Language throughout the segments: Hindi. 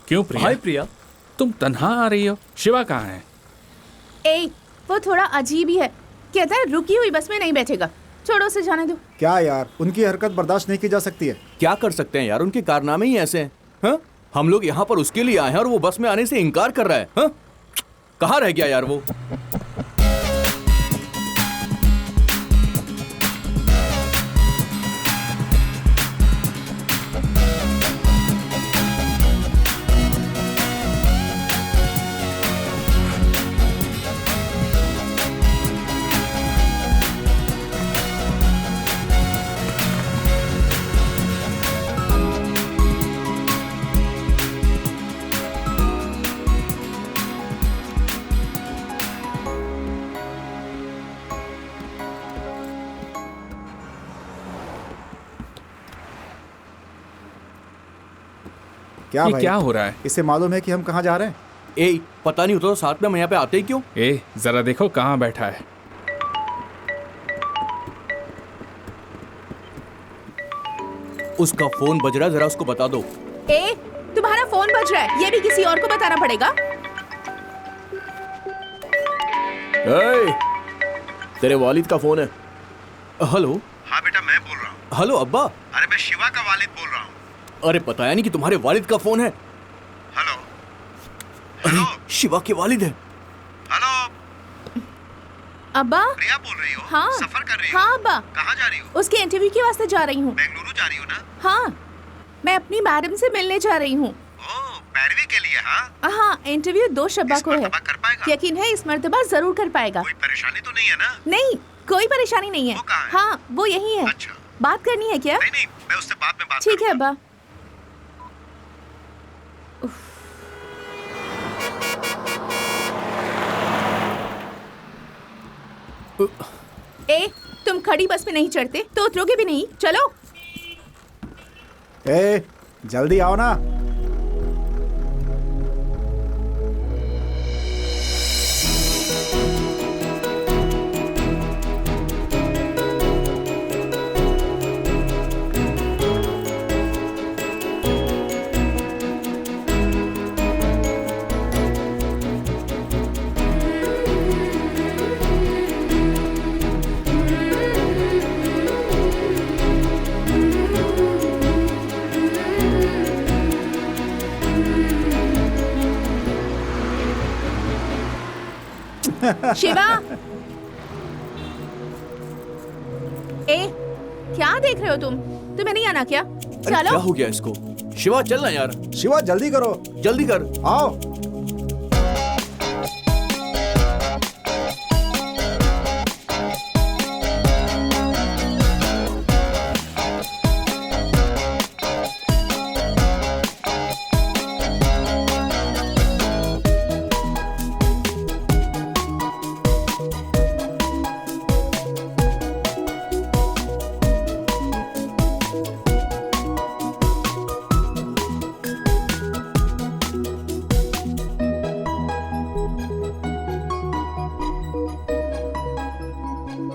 क्यों प्रिया? हाय प्रिया। तुम तन्हा आ रही हो? शिवा कहाँ है? ए, वो थोड़ा अजीब ही है। कहता है रुकी हुई बस में नहीं बैठेगा। छोड़ो उसे जाने दो। क्या यार, उनकी हरकत बर्दाश्त नहीं की जा सकती है। क्या कर सकते हैं यार, उनके कारनामे ही ऐसे हैं। हाँ? हम लोग यहाँ पर उसके लिए आए हैं और वो बस में आने से इनकार कर रहा है। हाँ? कहाँ रह गया यार वो? क्या ये भाई, क्या हो रहा है? इसे मालूम है कि हम कहाँ जा रहे हैं? ए, पता नहीं होता तो साथ में हम यहाँ पे आते ही क्यों? ए, जरा देखो कहाँ बैठा है। उसका फोन बज रहा है, जरा उसको बता दो। ए, तुम्हारा फोन बज रहा है, ये भी किसी और को बताना पड़ेगा। तेरे वालिद का फोन है। हेलो। हाँ बेटा, मैं बोल रहा हूँ। हेलो अब्बा। अरे मैं शिवा का वालिद बोल रहा हूँ। अरे बताया नहीं कि तुम्हारे वालिद का फोन है। हेलो अरे शिवा के वालिद है। हेलो, अब्बा। प्रिया बोल रही हो? हाँ सफर कर रही हो? हाँ अब्बा। कहाँ जा रही हो? उसके इंटरव्यू के वास्ते जा रही हूँ। बेंगलुरु जा रही हो ना? हाँ, मैं अपनी मैडम से मिलने जा रही हूँ। ओह, पैरवी के लिए? हाँ हाँ, इंटरव्यू 2 शब्बा इस को है। मर्तबा कर पाएगा? यकीन है इस मर्तबा जरूर कर पाएगा। कोई परेशानी तो नहीं है ना? नहीं, कोई परेशानी नहीं है। वो कहाँ है? हाँ, वो यही है। अच्छा। बात करनी है क्या? नहीं नहीं, मैं उससे बाद में बात ठीक है करूंगा। अब्बा। ए, तुम खड़ी बस में नहीं चढ़ते तो उतरोगे भी नहीं। चलो। ए, जल्दी आओ ना। शिवा। ए, क्या देख रहे हो तुम? तुम्हें नहीं आना क्या? अरे क्या चलो। हो गया इसको? शिवा चलना यार, शिवा जल्दी करो, जल्दी कर। आओ।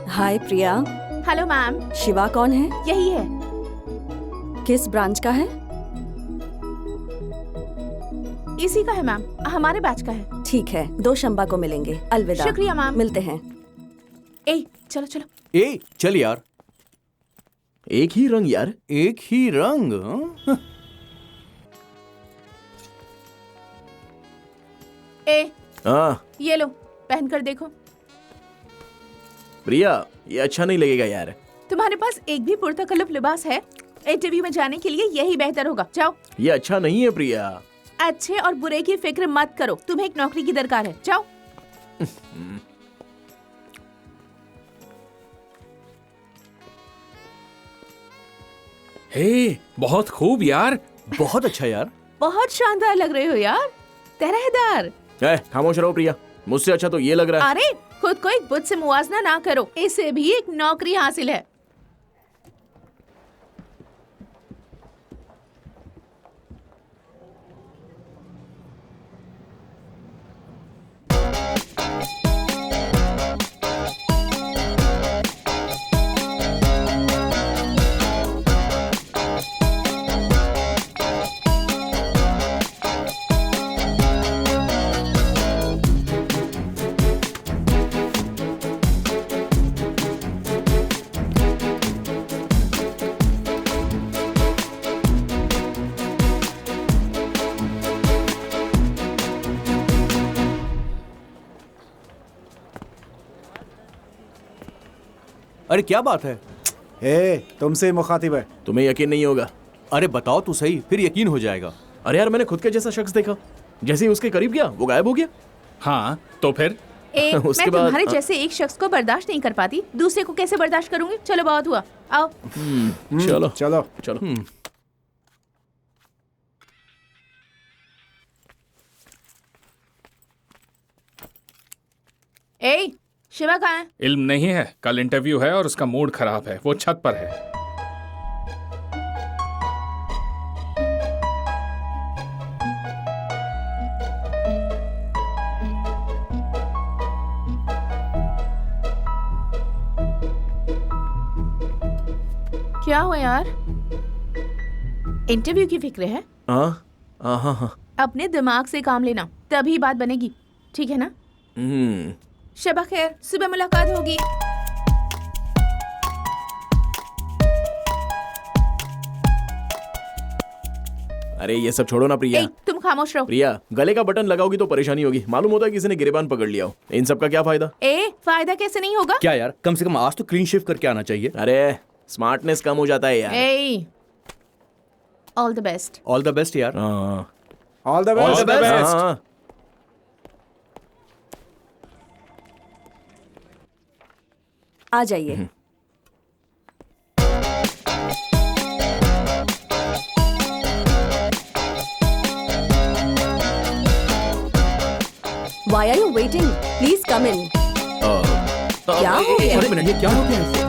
Hi Priya. Hello ma'am. Shiva कौन है? यही है। किस ब्रांच का है? इसी का है मैम, हमारे बैच का है। ठीक है, 2 शंबा को मिलेंगे। अलविदा। शुक्रिया मैम। मिलते हैं। ए, चलो चलो। ए, चल यार। एक ही रंग यार। एक ही रंग? हाँ? ए, हाँ ये लो, पहन कर देखो। प्रिया, ये अच्छा नहीं लगेगा यार। तुम्हारे पास एक भी पुरतकल्लुफ लिबास है? इंटरव्यू में जाने के लिए यही बेहतर होगा। जाओ। ये अच्छा नहीं है प्रिया। अच्छे और बुरे की फिक्र मत करो, तुम्हें एक नौकरी की दरकार है। जाओ। हे, बहुत खूब यार। बहुत अच्छा यार। बहुत शानदार लग रहे हो यार, तरहदार। खामोश रहो प्रिया, मुझसे अच्छा तो ये लग रहा है। अरे, खुद को एक बुत से मुवाजना ना करो, इसे भी एक नौकरी हासिल है। अरे क्या बात है? ए, तुमसे मुखातिब है। तुम्हें यकीन नहीं होगा। अरे बताओ तो सही, फिर यकीन हो जाएगा। अरे यार, मैंने खुद के जैसा शख्स देखा। जैसे ही उसके करीब गया वो गायब हो गया। हाँ तो फिर ए, उसके मैं बाद- तुम्हारे जैसे एक शख्स को बर्दाश्त नहीं कर पाती, दूसरे को कैसे बर्दाश्त करूंगी? चलो बहुत हुआ, आओ। चलो चलो। चलो। ए, शिवा कहाँ है? इल्म नहीं है, कल इंटरव्यू है और उसका मूड खराब है, वो छत पर है। क्या हुआ यार? इंटरव्यू की फिक्र है? हाँ हाँ हाँ हाँ। अपने दिमाग से काम लेना, तभी बात बनेगी, ठीक है ना? शबा खैर, सुबह मुलाकात होगी। अरे ये सब छोड़ो ना प्रिया। ए, तुम खामोश रहो। प्रिया, गले का बटन लगाओगी तो परेशानी होगी। मालूम होता है किसी ने गिरेबान पकड़ लिया हो। इन सब का क्या फायदा? ए, फायदा कैसे नहीं होगा? क्या यार, कम से कम आज तो क्लीन शेव करके आना चाहिए। अरे स्मार्टनेस कम हो जाता है यार। ए, all the best. All the best यार। हाँ all the All best. the best. हाँ। आ जाइए। Why are you waiting? Please come in. क्या हो गया? अरे मिनट, ये क्या हो गया इसे?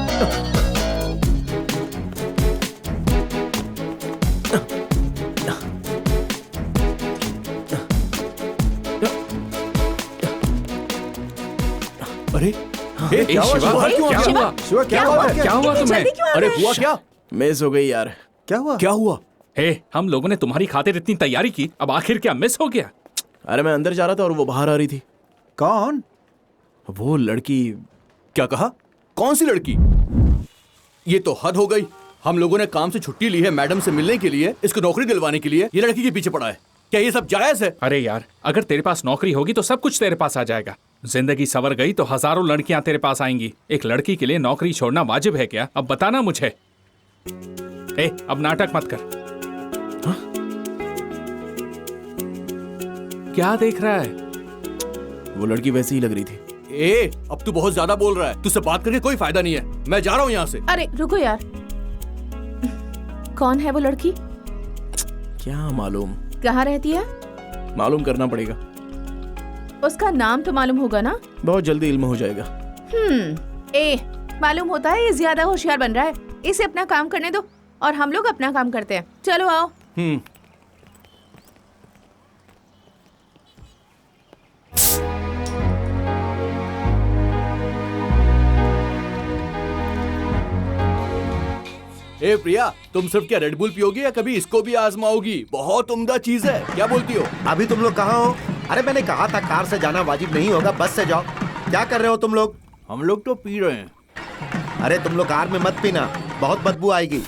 अरे ए, क्या हुआ? शिवा, बाहर क्यों आ क्या गया? हुआ? शिवा, क्या हुआ? क्या हुआ इतनी तुम्हें? जल्दी क्यों आ अरे गए? हुआ क्या? मिस हो गई यार। क्या हुआ? क्या हुआ? हे, हम लोगों ने तुम्हारी खातिर इतनी तैयारी की, अब आखिर क्या मिस हो गया? अरे मैं अंदर जा रहा था और वो बाहर आ रही थी। कौन? वो लड़की। क्या कहा? कौन सी लड़की? ये तो हद हो गई। हम लोगों ने काम से छुट्टी ली है मैडम से मिलने के लिए, इसको नौकरी दिलवाने के लिए। ये लड़की के पीछे पड़ा है। क्या ये सब जायज है? अरे यार, अगर तेरे पास नौकरी होगी तो सब कुछ तेरे पास आ जाएगा। जिंदगी संवर गई तो हजारों लड़कियां तेरे पास आएंगी। एक लड़की के लिए नौकरी छोड़ना वाजिब है क्या? अब बताना मुझे। ए, अब नाटक मत कर। हाँ? क्या देख रहा है? वो लड़की वैसी ही लग रही थी। ए, अब तू बहुत ज्यादा बोल रहा है। तुझसे बात करके कोई फायदा नहीं है। मैं जा रहा हूँ यहाँ से। अरे रुको यार, कौन है वो लड़की? क्या मालूम? कहाँ रहती है? मालूम करना पड़ेगा। उसका नाम तो मालूम होगा ना? बहुत जल्दी इल्म हो जाएगा। ए, मालूम होता है ये ज्यादा होशियार बन रहा है। इसे अपना काम करने दो और हम लोग अपना काम करते हैं। चलो आओ। ए प्रिया, तुम सिर्फ क्या रेड बुल पियोगी या कभी इसको भी आजमाओगी? बहुत उम्दा चीज है। क्या बोलती हो? अभी तुम लोग कहाँ हो? अरे मैंने कहा था कार से जाना वाजिब नहीं होगा, बस से जाओ। क्या कर रहे हो तुम लोग? हम लोग तो पी रहे हैं। अरे तुम लोग कार में मत पीना, बहुत बदबू आएगी।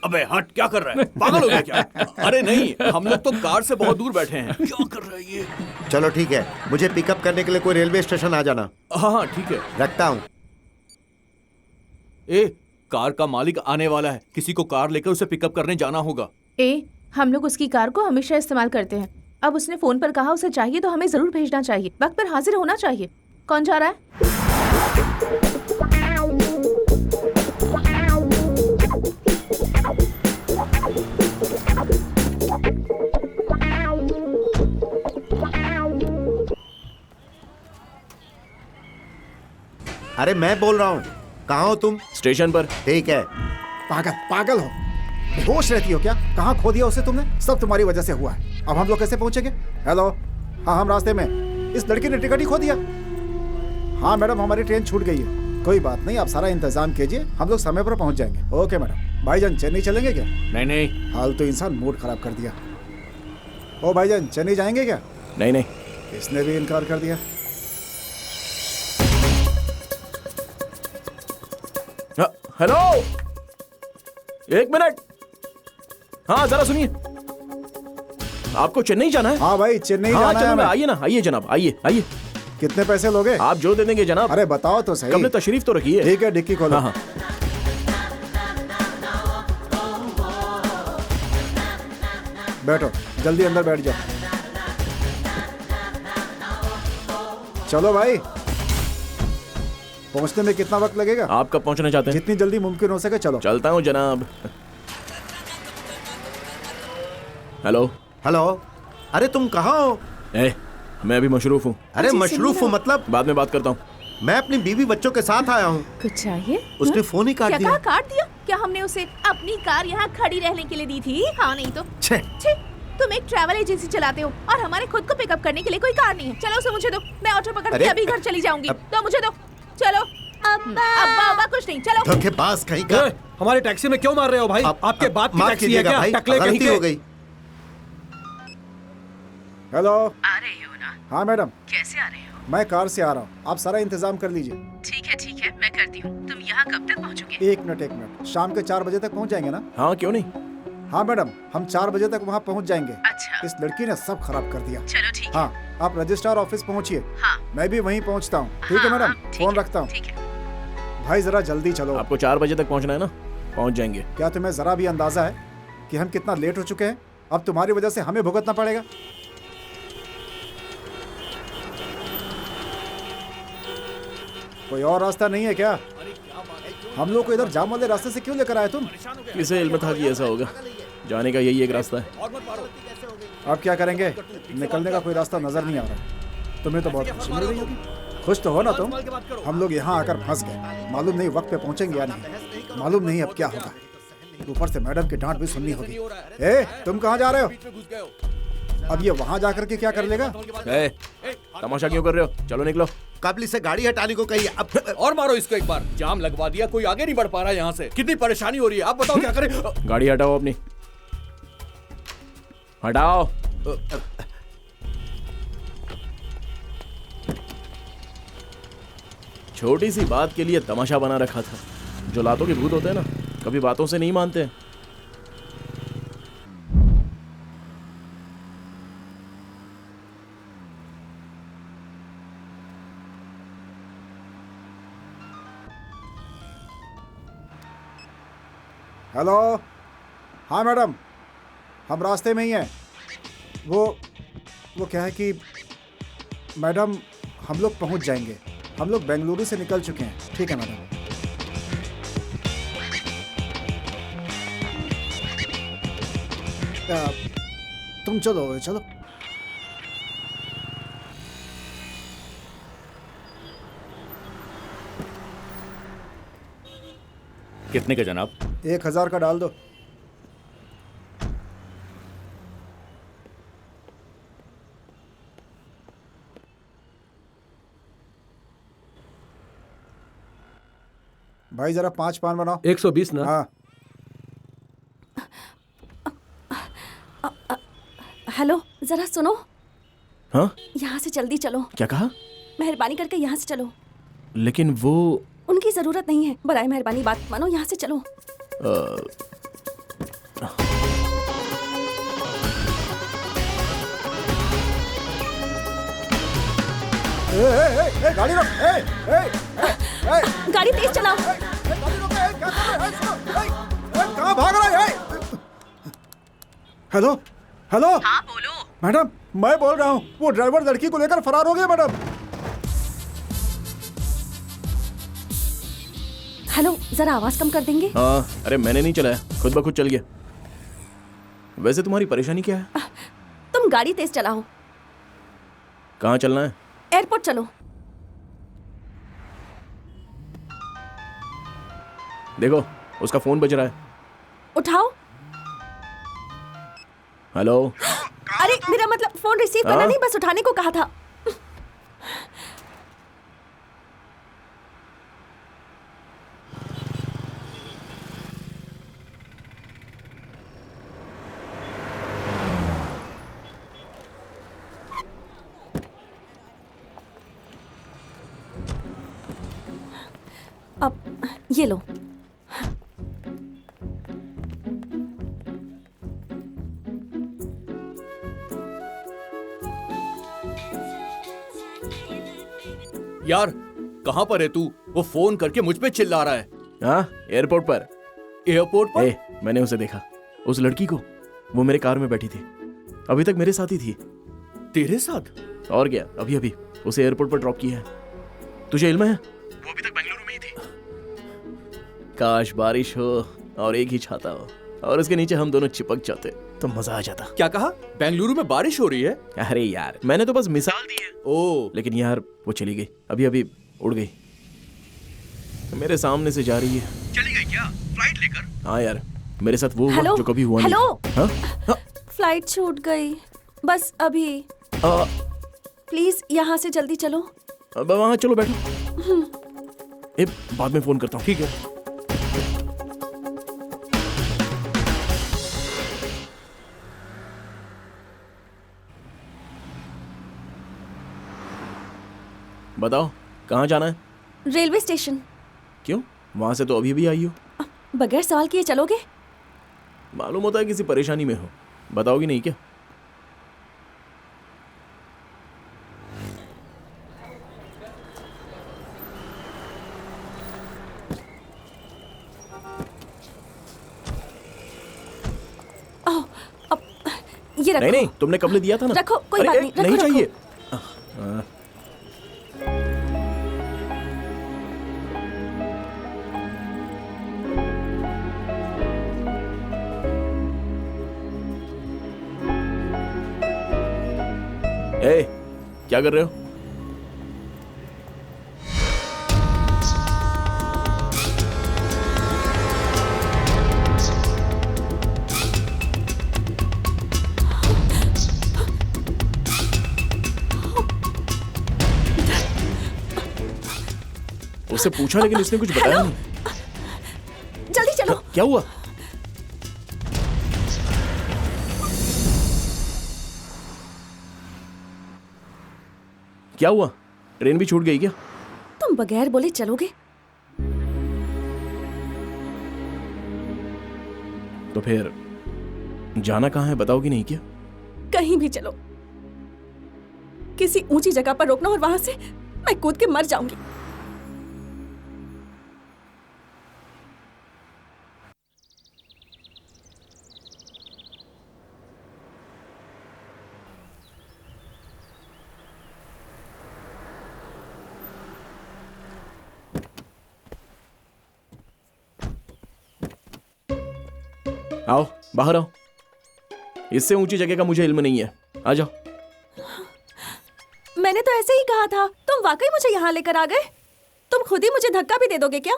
अबे हट, क्या कर रहा है? पागल हो गया क्या? अरे नहीं, हम लोग तो कार से बहुत दूर बैठे हैं। क्या कर रहा है ये? चलो ठीक है, मुझे पिकअप करने के लिए कोई रेलवे स्टेशन आ जाना। हाँ हाँ ठीक है। रखता हूँ। ए, कार का मालिक आने वाला है। किसी को कार लेकर उसे पिकअप करने जाना होगा। ए, हम लोग उसकी कार को हमेशा इस्तेमाल करते हैं। अब उसने फोन पर कहा उसे चाहिए तो हमें जरूर भेजना चाहिए। वक्त पर हाजिर होना चाहिए। कौन जा रहा है? अरे मैं बोल रहा हूँ, कहाँ हो तुम? स्टेशन पर। ठीक है। पागल पागल हो, होश रहती हो क्या? कहाँ खो दिया उसे तुमने? सब तुम्हारी वजह से हुआ है। अब हम लोग कैसे पहुंचेंगे? हेलो, हाँ हम रास्ते में। इस लड़की ने टिकट ही खो दिया। हाँ मैडम, हमारी ट्रेन छूट गई है। कोई बात नहीं, आप सारा इंतजाम कीजिए, हम लोग समय पर पहुंच जाएंगे। Okay madam. भाईजान चेन्नई चलेंगे क्या? नहीं नहीं। हाल तो इंसान मूड खराब कर दिया। ओ भाईजान, चेन्नई जाएंगे क्या? नहीं नहीं। इसने भी इनकार कर दिया। हेलो, एक मिनट। हाँ जरा सुनिए, आपको चेन्नई जाना है? हाँ भाई, चेन्नई हाँ जाना है चलो, हमें। आइए ना, आइए जनाब, आइए आइए। कितने पैसे लोगे? आप जो दे देंगे जनाब। अरे बताओ तो सही। कब ने तशरीफ तो रखी है। ठीक है, डिक्की खोलो। हाँ हाँ। बैठो, जल्दी अंदर बैठ जाओ। चलो भाई, पहुंचने में कितना वक्त लगेगा? आप कब पहुंचना चाहते हैं? जितनी जल्दी मुमकिन हो सके चलो। चलता हूँ जनाब। हेलो। हेलो, अरे तुम कहाँ हो? मैं अभी मशरूफ हूँ। अरे मशरूफ हो मतलब? बाद में बात करता हूँ। मैं अपनी बीवी बच्चों के साथ आया हूँ। कुछ चाहिए? उसने फोन ही काट क्या दिया। कहा काट दिया? क्या हमने उसे अपनी कार यहाँ खड़ी रहने के लिए दी थी? हाँ नहीं तो छे। छे, तुम एक ट्रैवल एजेंसी चलाते हो और हमारे खुद को पिकअप करने के लिए कोई कार नहीं है। चलो उसे मुझे दो, मैं ऑटो पकड़ के अरे, अभी घर चली जाऊंगी। तो मुझे दो, चलो। अब्बा अब्बा कुछ नहीं, चलो। धोखेबाज कहीं का। हमारे टैक्सी में क्यों मार रहे हो भाई? आपके बाप की माफ टैक्सी है कीजिएगा क्या? भाई, टकले कहीं गलती के। हो गई। हेलो। आ रहे हो ना? हाँ मैडम। कैसे आ रहे हो? मैं कार से आ रहा हूँ, आप सारा इंतजाम कर लीजिए। ठीक है मैं करती हूँ। तुम यहाँ कब तक पहुँचोगे? एक मिनट, शाम के 4 बजे तक पहुँच जाएंगे ना? हाँ क्यों नहीं। हाँ मैडम, हम 4 बजे तक वहाँ पहुँच जाएंगे। अच्छा। इस लड़की ने सब खराब कर दिया। चलो ठीक है। हाँ, आप रजिस्ट्रार ऑफिस पहुँचिए। हाँ। मैं भी वहीं पहुँचता हूँ। ठीक है हाँ, मैडम, हाँ, ठीक फोन है, रखता हूँ। ठीक है। भाई जरा जल्दी चलो। आपको 4 बजे तक पहुंचना है ना? पहुंच जाएंगे। क्या तुम्हें जरा भी अंदाजा है कि हम कितना लेट हो चुके हैं? अब तुम्हारी वजह से हमें भुगतना पड़ेगा। कोई और रास्ता नहीं है क्या? हम लोग को इधर जाम वाले रास्ते से क्यों लेकर आए तुम? किसे इल्म था कि ऐसा होगा? जाने का यही एक रास्ता है। अब क्या करेंगे? निकलने का कोई रास्ता नजर नहीं आ रहा। तुम्हें तो बहुत खुशी मिल रही होगी। खुश तो हो ना तुम? हम लोग यहाँ आकर फंस गए। मालूम नहीं वक्त पे पहुंचेंगे या नहीं। मालूम नहीं अब क्या होगा। ऊपर से मैडम की डांट भी सुननी होगी। ए, तुम कहाँ जा रहे हो? अब ये वहाँ जाकर के क्या कर लेगा? तमाशा क्यों कर रहे हो? चलो निकलो। काबली से गाड़ी हटाने को कही। अब और मारो इसको एक बार। जाम लगवा दिया, कोई आगे नहीं बढ़ पा रहा है यहाँ से। कितनी परेशानी हो रही है, आप बताओ क्या करें? गाड़ी हटाओ अपनी, हटाओ। छोटी सी बात के लिए तमाशा बना रखा था। जो लातों के भूत होते हैं ना, कभी बातों से नहीं मानते। हेलो। हाँ मैडम, हम रास्ते में ही हैं। वो क्या है कि मैडम, हम लोग पहुंच जाएंगे। हम लोग बेंगलुरु से निकल चुके हैं। ठीक है मैडम। तुम चलो चलो। कितने का जनाब? 1000 का डाल दो। भाई जरा 5 पान बनाओ। 120 ना? हाँ। हेलो, जरा सुनो। हाँ? यहाँ से जल्दी चलो। क्या कहा? मेहरबानी करके यहाँ से चलो। लेकिन वो उनकी जरूरत नहीं है। बराए मेहरबानी बात मानो, यहाँ से चलो। गाड़ी रोक। गाड़ी तेज चलाओ। गाड़ी रोक। क्या कर रहे हो? कहाँ भाग रहा है? Hello hello. हाँ बोलो। मैडम, मैं बोल रहा हूँ, वो ड्राइवर लड़की को लेकर फरार हो गया मैडम। हेलो, जरा आवाज कम कर देंगे? हाँ, अरे मैंने नहीं चलाया, खुद ब खुद चल गया। वैसे तुम्हारी परेशानी क्या है? तुम गाड़ी तेज चलाओ। कहाँ चलना है? एयरपोर्ट चलो। देखो, उसका फोन बज रहा है। उठाओ। हेलो। अरे मेरा मतलब फोन रिसीव करना नहीं, बस उठाने को कहा था। अब ये लो। यार कहाँ पर है तू? वो फोन करके मुझ पे चिल्ला रहा है। हाँ, एयरपोर्ट पर। एयरपोर्ट पर? मैंने उसे देखा, उस लड़की को। वो मेरे कार में बैठी थी, अभी तक मेरे साथ ही थी। तेरे साथ? और क्या, अभी अभी उसे एयरपोर्ट पर ड्रॉप किया है। तुझे इल्म है वो अभी तक बेंगलुरु में ही थी। काश बारिश हो और एक ही छाता हो और उसके नीचे हम दोनों चिपक जाते तो मजा आ जाता। क्या कहा? बेंगलुरु में बारिश हो रही है? अरे यार, मैंने तो बस मिसाल दी है। ओ, लेकिन यार वो चली गई, अभी अभी उड़ गई, मेरे सामने से जा रही है। चली गई क्या? फ्लाइट लेकर? हाँ यार, मेरे साथ वो हुआ हेलो? जो कभी हुआ नहीं। हेलो? हाँ? हाँ? फ्लाइट छूट गई, बस अभी। आ, प्लीज यहाँ से जल्दी चलो। अब वहाँ चलो, बैठो। बाद में फोन करता हूँ। ठीक है। बताओ कहाँ जाना है? Railway station. क्यों? वहां से तो अभी भी आई हो। बगैर सवाल किए चलोगे? मालूम होता है किसी परेशानी में हो, बताओगी नहीं क्या? अब ये रखो। नहीं, तुमने कब ले दिया था ना। रखो, कोई अरे, बात नहीं, रखो, नहीं रखो। चाहिए। क्या कर रहे हो? उससे पूछा लेकिन इसने कुछ बताया नहीं। जल्दी चलो। क्या हुआ? क्या हुआ? ट्रेन भी छूट गई क्या? तुम बगैर बोले चलोगे? तो फिर जाना कहाँ है, बताओगी नहीं क्या? कहीं भी चलो, किसी ऊंची जगह पर रोकना और वहां से मैं कूद के मर जाऊंगी। आओ, बाहर आओ। इससे ऊंची जगह का मुझे इल्म नहीं है, आ जाओ। मैंने तो ऐसे ही कहा था, तुम वाकई मुझे यहाँ लेकर आ गए। तुम खुद ही मुझे धक्का भी दे दोगे क्या?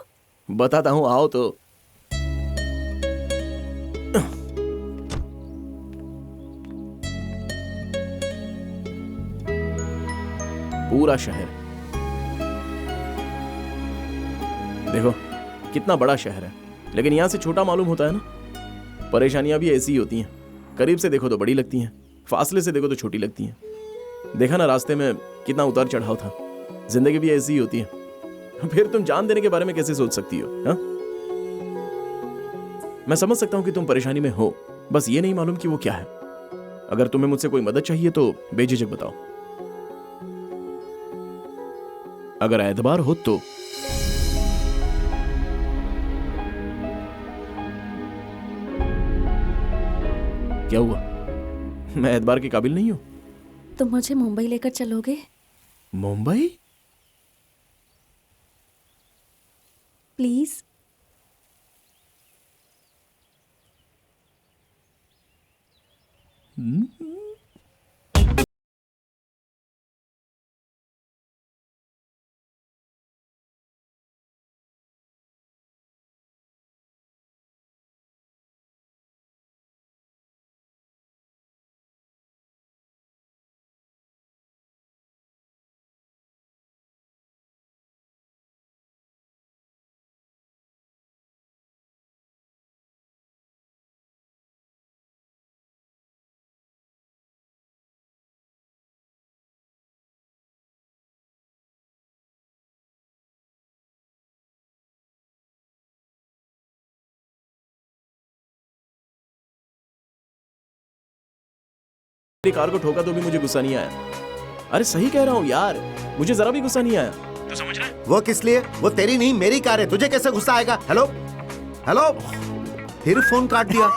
बताता हूँ, आओ तो। पूरा शहर देखो, कितना बड़ा शहर है, लेकिन यहां से छोटा मालूम होता है ना। परेशानियां भी ऐसी ही होती हैं, करीब से देखो तो बड़ी लगती हैं, फासले से देखो तो छोटी लगती हैं। देखा ना रास्ते में कितना उतार चढ़ाव था। जिंदगी भी ऐसी ही होती है। फिर तुम जान देने के बारे में कैसे सोच सकती हो? हा? मैं समझ सकता हूं कि तुम परेशानी में हो, बस ये नहीं मालूम कि वो क्या है। अगर तुम्हें मुझसे कोई मदद चाहिए तो बेझिझक बताओ। अगर एतबार हो तो। क्या हुआ? मैं एतबार के काबिल नहीं हूं? तुम मुझे मुंबई लेकर चलोगे? मुंबई? प्लीज। कार को ठोका तो भी मुझे गुस्सा नहीं आया। अरे सही कह रहा हूं यार, मुझे जरा भी गुस्सा नहीं आया। तू समझ रहा है? वो किस लिए? वो तेरी नहीं मेरी कार है, तुझे कैसे गुस्सा आएगा? हेलो हेलो, फिर फोन काट दिया।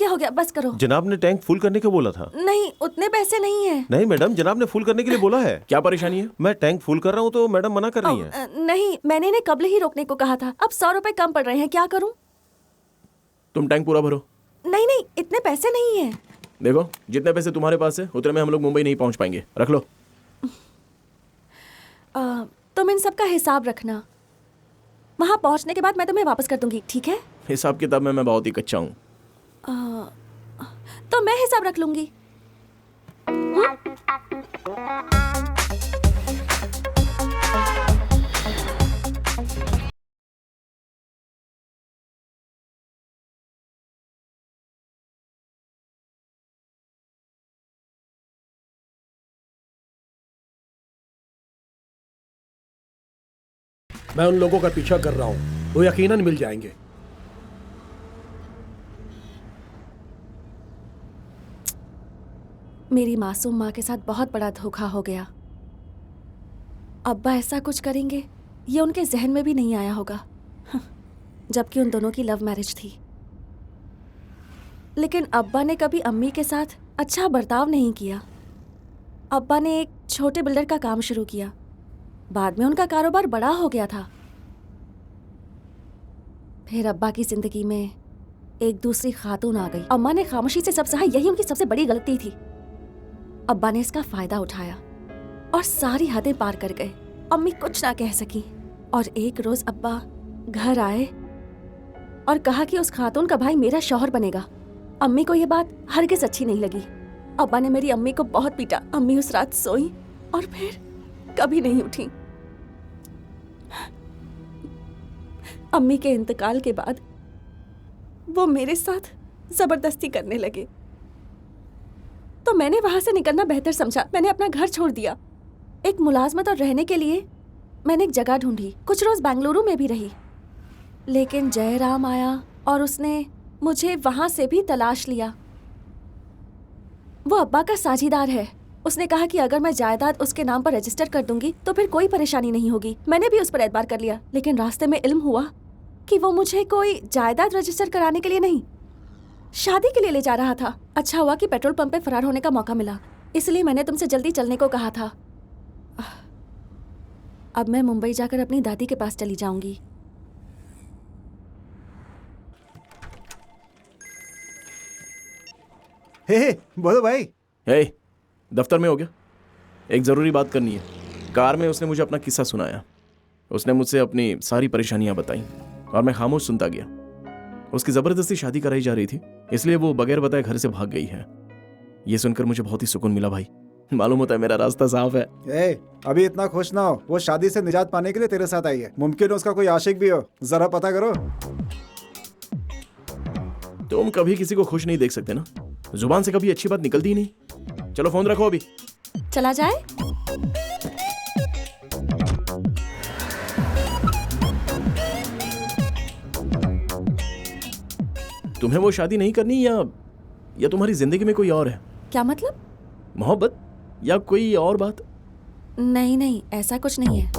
हो गया बस करो। जनाब ने टैंक फुल करने को बोला था। नहीं, उतने पैसे नहीं है। नहीं मैडम, जनाब ने फुल करने के लिए बोला है। क्या परेशानी है? मैं टैंक फुल कर रहा हूँ तो मैडम मना कर रही है। नहीं, मैंने इन्हें कब्ल ही रोकने को कहा था। अब 100 रुपए कम पड़ रहे हैं, क्या करूं? तुम टैंक पूरा भरो। नहीं, इतने पैसे नहीं है। देखो, जितने पैसे तुम्हारे पास है उतने में हम लोग मुंबई नहीं पहुंच पाएंगे। रख लो। तुम इन सब का हिसाब रखना। वहां पहुंचने के बाद मैं तुम्हें वापस कर दूंगी, ठीक है? हिसाब किताब में मैं बहुत ही कच्चा हूँ। तो मैं हिसाब रख लूंगी। मैं उन लोगों का पीछा कर रहा हूँ, वो यकीनन मिल जाएंगे। मेरी मासूम माँ के साथ बहुत बड़ा धोखा हो गया। अब्बा ऐसा कुछ करेंगे ये उनके जहन में भी नहीं आया होगा, जबकि उन दोनों की लव मैरिज थी। लेकिन अब्बा ने कभी अम्मी के साथ अच्छा बर्ताव नहीं किया। अब्बा ने एक छोटे बिल्डर का काम शुरू किया, बाद में उनका कारोबार बड़ा हो गया था। फिर अब्बा की जिंदगी में एक दूसरी खातून आ गई। अम्मा ने खामोशी से सब सहा, यही उनकी सबसे बड़ी गलती थी। अब्बा ने इसका फायदा उठाया और सारी हदें पार कर गए। अम्मी कुछ ना कह सकी और एक रोज अब्बा घर आए और कहा कि उस खातून का भाई मेरा शौहर बनेगा। अम्मी को यह बात हरगिज अच्छी नहीं लगी। अब्बा ने मेरी अम्मी को बहुत पीटा। अम्मी उस रात सोई और फिर कभी नहीं उठी। अम्मी के इंतकाल के बाद वो मेरे साथ जबरदस्ती करने लगे, तो मैंने वहां से निकलना बेहतर समझा। मैंने अपना घर छोड़ दिया। एक मुलाजमत और रहने के लिए मैंने एक जगह ढूंढी। कुछ रोज बेंगलुरु में भी रही, लेकिन जयराम आया और उसने मुझे वहां से भी तलाश लिया। वो अब्बा का साझीदार है। उसने कहा कि अगर मैं जायदाद उसके नाम पर रजिस्टर कर दूंगी तो फिर कोई परेशानी नहीं होगी। मैंने भी उस पर एतबार कर लिया, लेकिन रास्ते में इल्म हुआ कि वो मुझे कोई जायदाद रजिस्टर कराने के लिए नहीं, शादी के लिए ले जा रहा था। अच्छा हुआ कि पेट्रोल पंप पे फरार होने का मौका मिला, इसलिए मैंने तुमसे जल्दी चलने को कहा था। अब मैं मुंबई जाकर अपनी दादी के पास चली जाऊंगी। हे बोलो भाई। हे, दफ्तर में हो गया? एक ज़रूरी बात करनी है। कार में उसने मुझे अपना किस्सा सुनाया। उसने मुझसे अपनी सारी परेशानियां बताई और मैं खामोश सुनता गया। उसकी ज़बरदस्ती शादी कराई जा रही थी, इसलिए वो बगैर बताए घर से भाग गई है। ये सुनकर मुझे बहुत ही सुकून मिला भाई। मालूम होता है मेरा रास्ता साफ है। अभी इतना खुश ना हो। वो शादी से निजात पाने के लिए तेरे साथ आई है। मुमकिन है उसका कोई आशिक भी हो, जरा पता करो। तुम कभी किसी को खुश नहीं देख सकते ना। जुबान से कभी अच्छी बात निकलती ही नहीं। चलो फोन रखो अभी। चला जाए? तुम्हें वो शादी नहीं करनी या तुम्हारी जिंदगी में कोई और है? क्या मतलब? मोहब्बत या कोई और बात? नहीं, ऐसा कुछ नहीं है।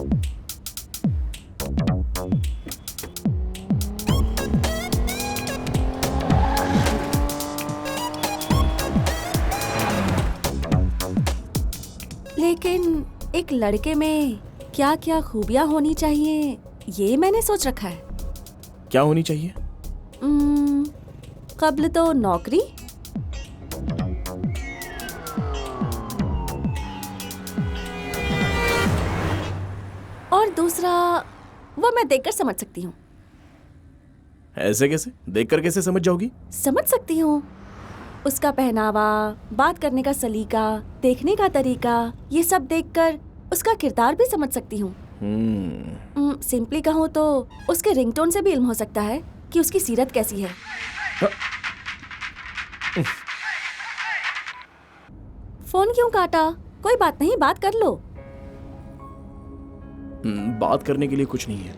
लेकिन एक लड़के में क्या क्या खूबियां होनी चाहिए ये मैंने सोच रखा है। क्या होनी चाहिए? कब्ल तो नौकरी, और दूसरा वो मैं देखकर समझ सकती हूँ। ऐसे कैसे? देखकर कैसे समझ जाओगी? समझ सकती हूँ। उसका पहनावा, बात करने का सलीका, देखने का तरीका, ये सब देखकर उसका किरदार भी समझ सकती हूँ। सिंपली कहूँ तो उसके रिंगटोन से भी इल्म हो सकता है कि उसकी सीरत कैसी है। फोन क्यों काटा? कोई बात नहीं, बात कर लो। बात करने के लिए कुछ नहीं है।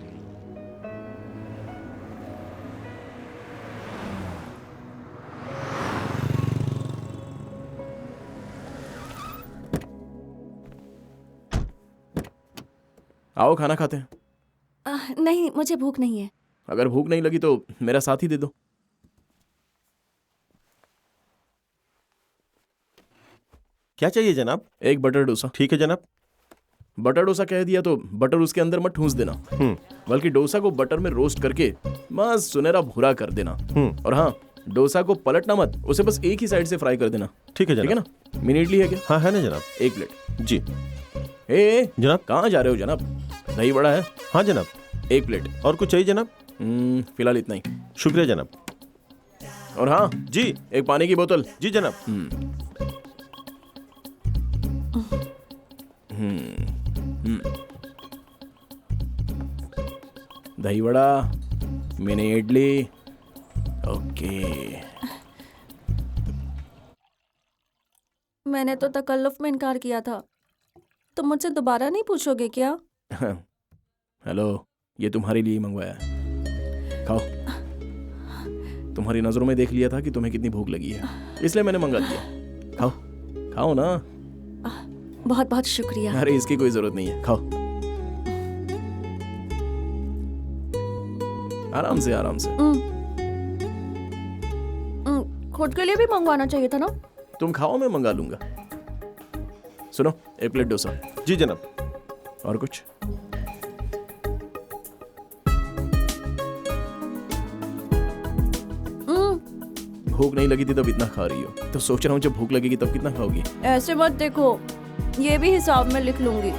आओ खाना खाते हैं। नहीं, मुझे भूख नहीं है। अगर भूख नहीं लगी तो मेरा साथ ही दे दो। क्या चाहिए जनाब? एक बटर डोसा। ठीक है जनाब। बटर डोसा कह दिया तो बटर उसके अंदर मत ठूंस देना, बल्कि डोसा को बटर में रोस्ट करके बस सुनहरा भूरा कर देना। और हाँ, डोसा को पलटना मत, उसे बस एक ही साइड से फ्राई कर देना। ठीक है जनाब। ठीक है ना? मिनी इडली है क्या? हाँ है ना जनाब। एक प्लेट। जी जनाब कहाँ जा रहे हो जनाब? दही बड़ा है? हाँ जनाब। एक प्लेट। और कुछ चाहिए जनाब? फिलहाल इतना ही। शुक्रिया जनाब। और हाँ जी, एक पानी की बोतल। जी जनाब। दही बड़ा, मिनी इडली। ओके। मैंने तो तकल्लुफ में इनकार किया था। तुम मुझसे दोबारा नहीं पूछोगे क्या? हेलो, ये तुम्हारे लिए ही मंगवाया है, खाओ। तुम्हारी नजरों में देख लिया था कि तुम्हें कितनी भूख लगी है, इसलिए मैंने मंगा दिया। खाओ, खाओ ना। बहुत बहुत शुक्रिया। अरे इसकी कोई जरूरत नहीं है, खाओ। आराम से आराम से। खुद के लिए भी मंगवाना चाहिए था ना। तुम खाओ, मैं मंगा लूंगा। सुनो, एक प्लेट डोसा। जी जनाब। और कुछ? भूख नहीं लगी थी तब इतना खा रही हो, तो सोच रहा हूँ जब भूख लगेगी तब कितना खाओगी। ऐसे मत देखो, ये भी हिसाब में लिख लूंगी।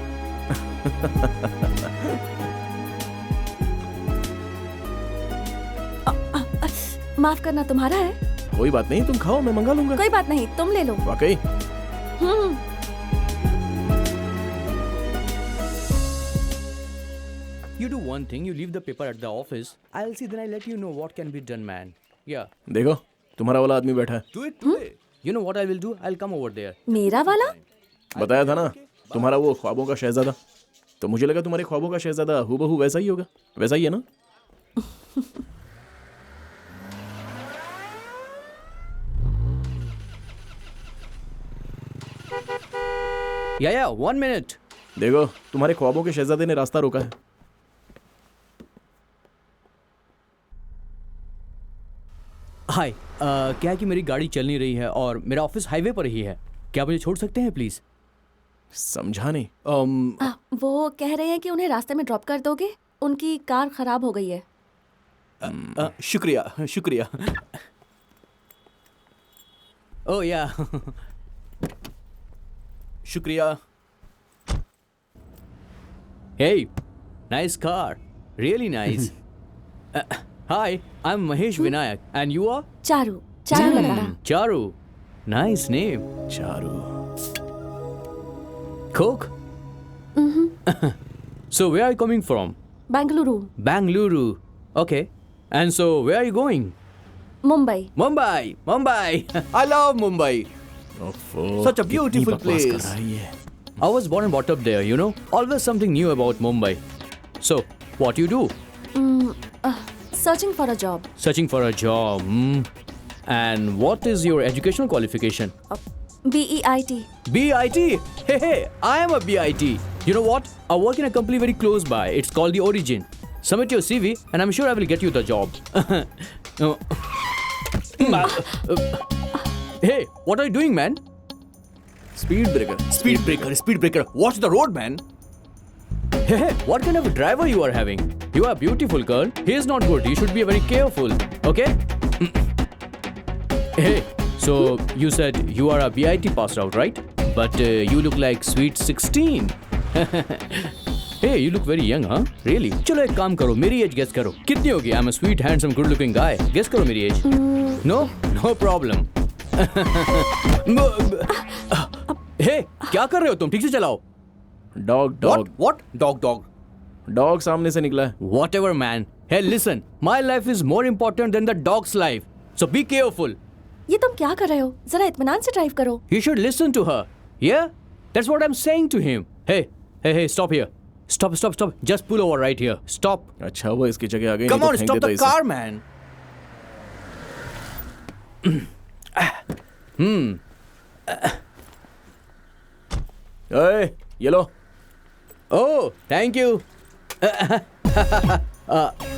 माफ करना, तुम्हारा है? कोई बात नहीं, तुम खाओ, मैं मंगा लूंगा। कोई बात नहीं, तुम ले लो। वाकई? You do one thing, you leave the paper at the office. I'll see, then I'll let you know what can be done, man. Yeah. देखो, तुम्हारा वाला आदमी बैठा है। Do it today. You know what I will do? I'll come over there. मेरा वाला? बताया था ना, तुम्हारा वो ख्वाबों का शहजादा। तो मुझे लगा तुम्हारे ख्वाबों का शहजादा हूबहू वैसा ही होगा। वैसा ही है ना? Yeah, 1 minute. देखो, तुम्हारे ख्वाबों के शहजादे ने रास्ता रोका है। हाय, क्या है कि मेरी गाड़ी चल नहीं रही है और मेरा ऑफिस हाईवे पर ही है। क्या मुझे छोड़ सकते हैं प्लीज? समझा नहीं। वो कह रहे हैं कि उन्हें रास्ते में ड्रॉप कर दोगे, उनकी कार खराब हो गई है। शुक्रिया शुक्रिया। ओह या, शुक्रिया। Hey, nice car. Really nice. Hi, I'm Mahesh Vinayak. And you are? Charu, Charu Lata. Charu. Nice name. Charu. Coke? So where are you coming from? Bengaluru. Bangalore. Okay. And so where are you going? Mumbai. Mumbai. Mumbai. I love Mumbai. Such a beautiful place. I was born and brought up there, you know. Always something new about Mumbai. So, what you do? Searching for a job. Searching for a job. And what is your educational qualification? BEIT. BIT? Hey, I am a BIT. You know what? I work in a company very close by. It's called The Origin. Submit your CV and I'm sure I will get you the job. Hey, what are you doing, man? Speed breaker. Speed breaker, speed breaker. Watch the road, man. Hey, what kind of a driver you are having? You are beautiful, girl. He is not good. You should be very careful. Okay? Hey, so you said you are a BIT passed out, right? But you look like sweet 16. Hey, you look very young, huh? Really? चलो एक काम करो, मेरी एज गेस करो। कितनी होगी? I'm a sweet, handsome, good-looking guy. Guess करो मेरी एज। No? No problem. हे, क्या कर रहे हो तुम? ठीक से चलाओ। Dog dog. What? Dog, dog. Dog सामने से निकला है। Whatever, man. Hey, listen. My life is more important than the dog's life. So be careful. ये तुम क्या कर रहे हो? जरा इत्मीनान से ड्राइव करो। You should listen to her. Yeah? That's what I'm saying to him. Hey, stop here. Stop. Just pull over right here. Stop. अच्छा वो इसकी जगह आ गई। Come on, stop the car, man. ये लो। Oh thank you.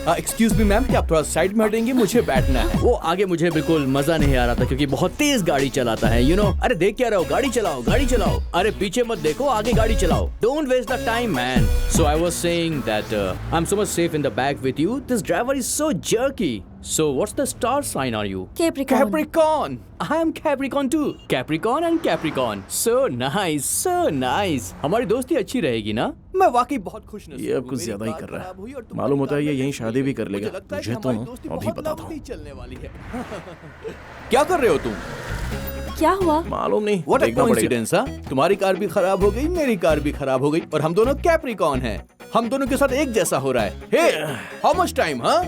Excuse me ma'am, क्या आप थोड़ा साइड में हटेंगे? मुझे बैठना है। वो आगे मुझे बिल्कुल मजा नहीं आ रहा था क्योंकि बहुत तेज गाड़ी चलाता है, यू नो। अरे देख क्या रहे हो, गाड़ी चलाओ गाड़ी चलाओ। अरे पीछे मत देखो, आगे गाड़ी चलाओ। Don't waste the time man. So I was saying that I am so much safe in the back with you. This driver is so jerky. So what's the star sign are you? Capricorn. Capricorn. I am Capricorn too. Capricorn and Capricorn. So nice, so nice. हमारी दोस्ती अच्छी रहेगी ना? मैं वाकई बहुत खुश नसीब हूँ। ये अब कुछ ज्यादा ही कर रहा है। मालूम होता है ये यहीं शादी भी कर लेगा। मुझे तो अभी बताता हूँ। चलने वाली है। क्या कर रहे हो तुम? क्या हुआ? मालूम नहीं। What a देखना पड़ेगा। coincidence, हाँ? तुम्हारी कार भी खराब हो गई, मेरी कार भी खराब हो गई और हम दोनों कैप्रिकॉर्न हैं। हम दोनों के साथ एक जैसा हो रहा है। Hey, how much time, huh?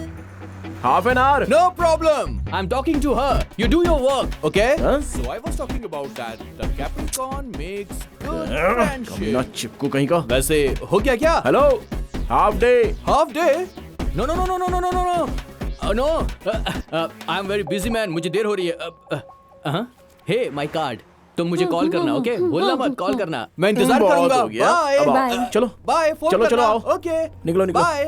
Half an hour. No problem. I'm talking to her. You do your work, okay? Huh? So I was talking about that. The Capricorn makes good कमीना friendship. चिपकू कहीं का। वैसे हो गया क्या? Hello, half day. Half day? No, no, no, no, no, no, no, no, no. No. I'm very busy man. मुझे देर हो रही है. Hey, my card. तुम मुझे कॉल करना, ओके? भूलना मत कॉल करना। मैं इंतजार बहुत करूंगा। हो गया। Bye. अब आओ। Bye. चलो Bye. फोन चलो, करना। चलो, आओ। Okay. निकलो, निकलो। Bye.